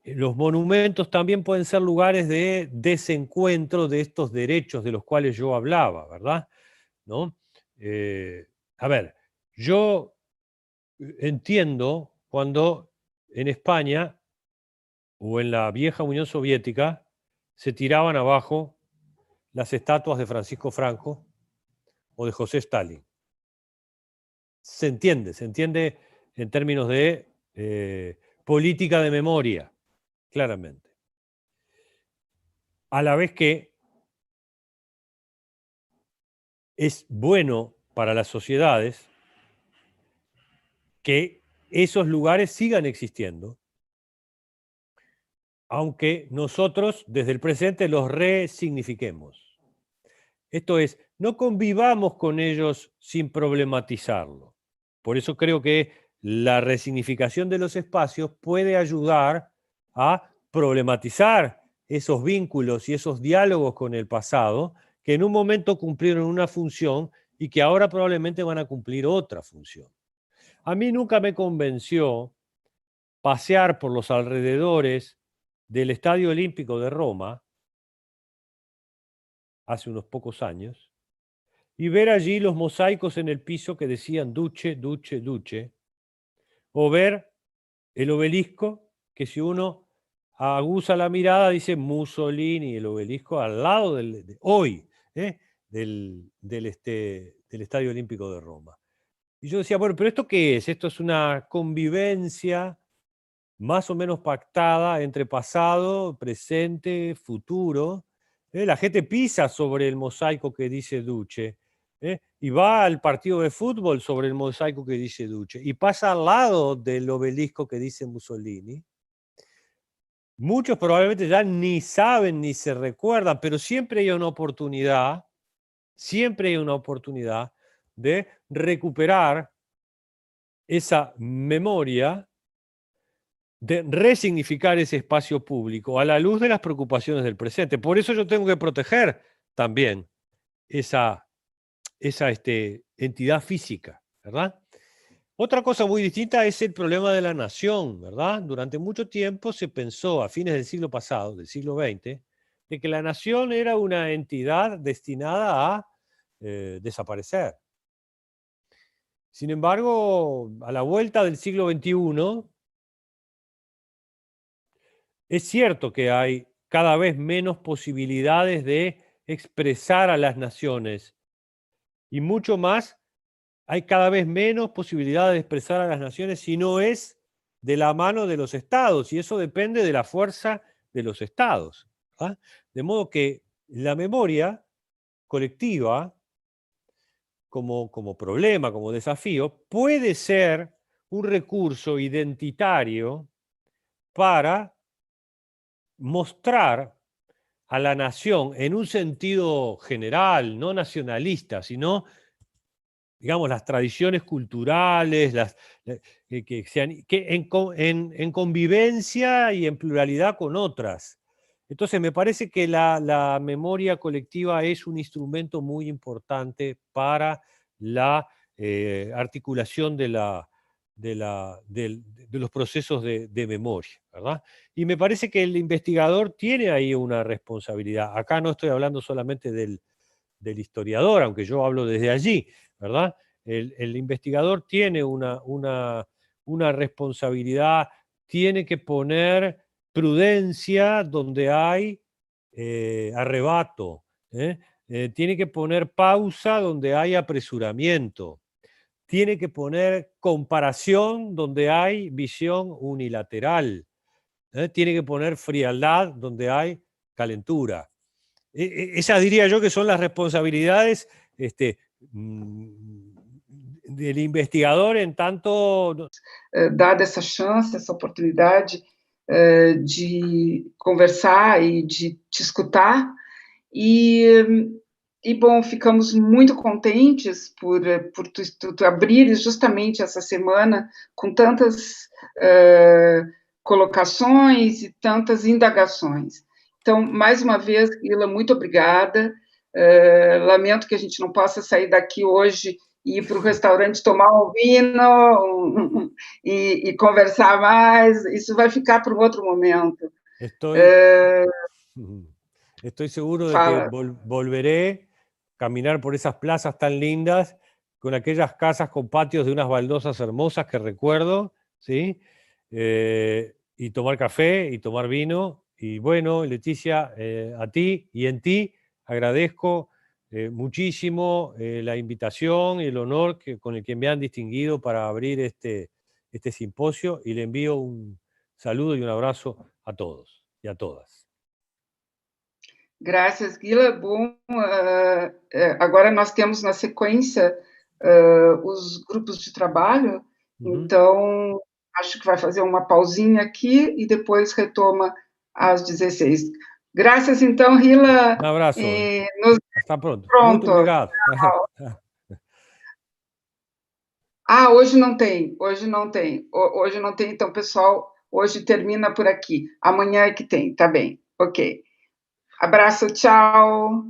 Speaker 3: los monumentos también pueden ser lugares de desencuentro de estos derechos de los cuales yo hablaba, ¿verdad? ¿No? A ver, yo entiendo cuando en España o en la vieja Unión Soviética se tiraban abajo las estatuas de Francisco Franco o de José Stalin. Se entiende en términos de política de memoria, claramente. A la vez que es bueno para las sociedades que esos lugares sigan existiendo, aunque nosotros desde el presente los resignifiquemos. Esto es, no convivamos con ellos sin problematizarlo. Por eso creo que la resignificación de los espacios puede ayudar a problematizar esos vínculos y esos diálogos con el pasado que en un momento cumplieron una función y que ahora probablemente van a cumplir otra función. A mí nunca me convenció pasear por los alrededores del Estadio Olímpico de Roma hace unos pocos años y ver allí los mosaicos en el piso que decían Duce, Duce, Duce, o ver el obelisco que, si uno aguza la mirada, dice Mussolini, el obelisco al lado del Estadio Olímpico de Roma. Y yo decía, bueno, ¿pero esto qué es? Esto es una convivencia más o menos pactada entre pasado, presente, futuro. La gente pisa sobre el mosaico que dice Duce, y va al partido de fútbol sobre el mosaico que dice Duce, y pasa al lado del obelisco que dice Mussolini. Muchos probablemente ya ni saben ni se recuerdan, pero siempre hay una oportunidad de recuperar esa memoria, de resignificar ese espacio público a la luz de las preocupaciones del presente. Por eso yo tengo que proteger también esa entidad física, ¿verdad? Otra cosa muy distinta es el problema de la nación, ¿verdad? Durante mucho tiempo se pensó, a fines del siglo pasado, del siglo XX, de que la nación era una entidad destinada a desaparecer. Sin embargo, a la vuelta del siglo XXI, es cierto que hay cada vez menos posibilidades de expresar a las naciones, y mucho más, hay cada vez menos posibilidades de expresar a las naciones si no es de la mano de los estados, y eso depende de la fuerza de los estados, ¿verdad? De modo que la memoria colectiva, como problema, como desafío, puede ser un recurso identitario para mostrar a la nación en un sentido general, no nacionalista, sino, digamos, las tradiciones culturales, en convivencia y en pluralidad con otras. Entonces, me parece que la memoria colectiva es un instrumento muy importante para la articulación de los procesos de memoria, ¿verdad? Y me parece que el investigador tiene ahí una responsabilidad. Acá no estoy hablando solamente del historiador, aunque yo hablo desde allí, ¿verdad? El investigador tiene una responsabilidad, tiene que poner prudencia donde hay arrebato, ¿eh? Tiene que poner pausa donde hay apresuramiento, tiene que poner comparación donde hay visión unilateral, tiene que poner frialdad donde hay calentura. Esas diría yo que son las responsabilidades del investigador en tanto...
Speaker 2: Dada essa chance, essa oportunidade de conversar e de te escutar, e bom, ficamos muito contentes por tu abrires justamente essa semana com tantas colocações e tantas indagações. Então, mais uma vez, Ila, muito obrigada. Lamento que a gente não possa sair daqui hoje e ir para o restaurante tomar um vinho e conversar mais. Isso vai ficar para um outro momento.
Speaker 3: Estoy seguro de que volveré a caminar por esas plazas tan lindas, con aquellas casas con patios de unas baldosas hermosas que recuerdo, ¿sí? Y tomar café y tomar vino. Y bueno, Leticia, a ti y en ti agradezco muchísimo la invitación y el honor con el que me han distinguido para abrir este simposio, y le envío un saludo y un abrazo a todos y a todas.
Speaker 2: Graças, Guila. Bom, agora nós temos na sequência os grupos de trabalho, então acho que vai fazer uma pausinha aqui e depois retoma às 16. Graças, então, Guila.
Speaker 3: Um abraço. Hasta pronto.
Speaker 2: Pronto.
Speaker 3: Muito obrigado.
Speaker 2: Hoje não tem. Hoje não tem, então, pessoal, hoje termina por aqui. Amanhã é que tem, tá bem. Ok. Abraço, tchau.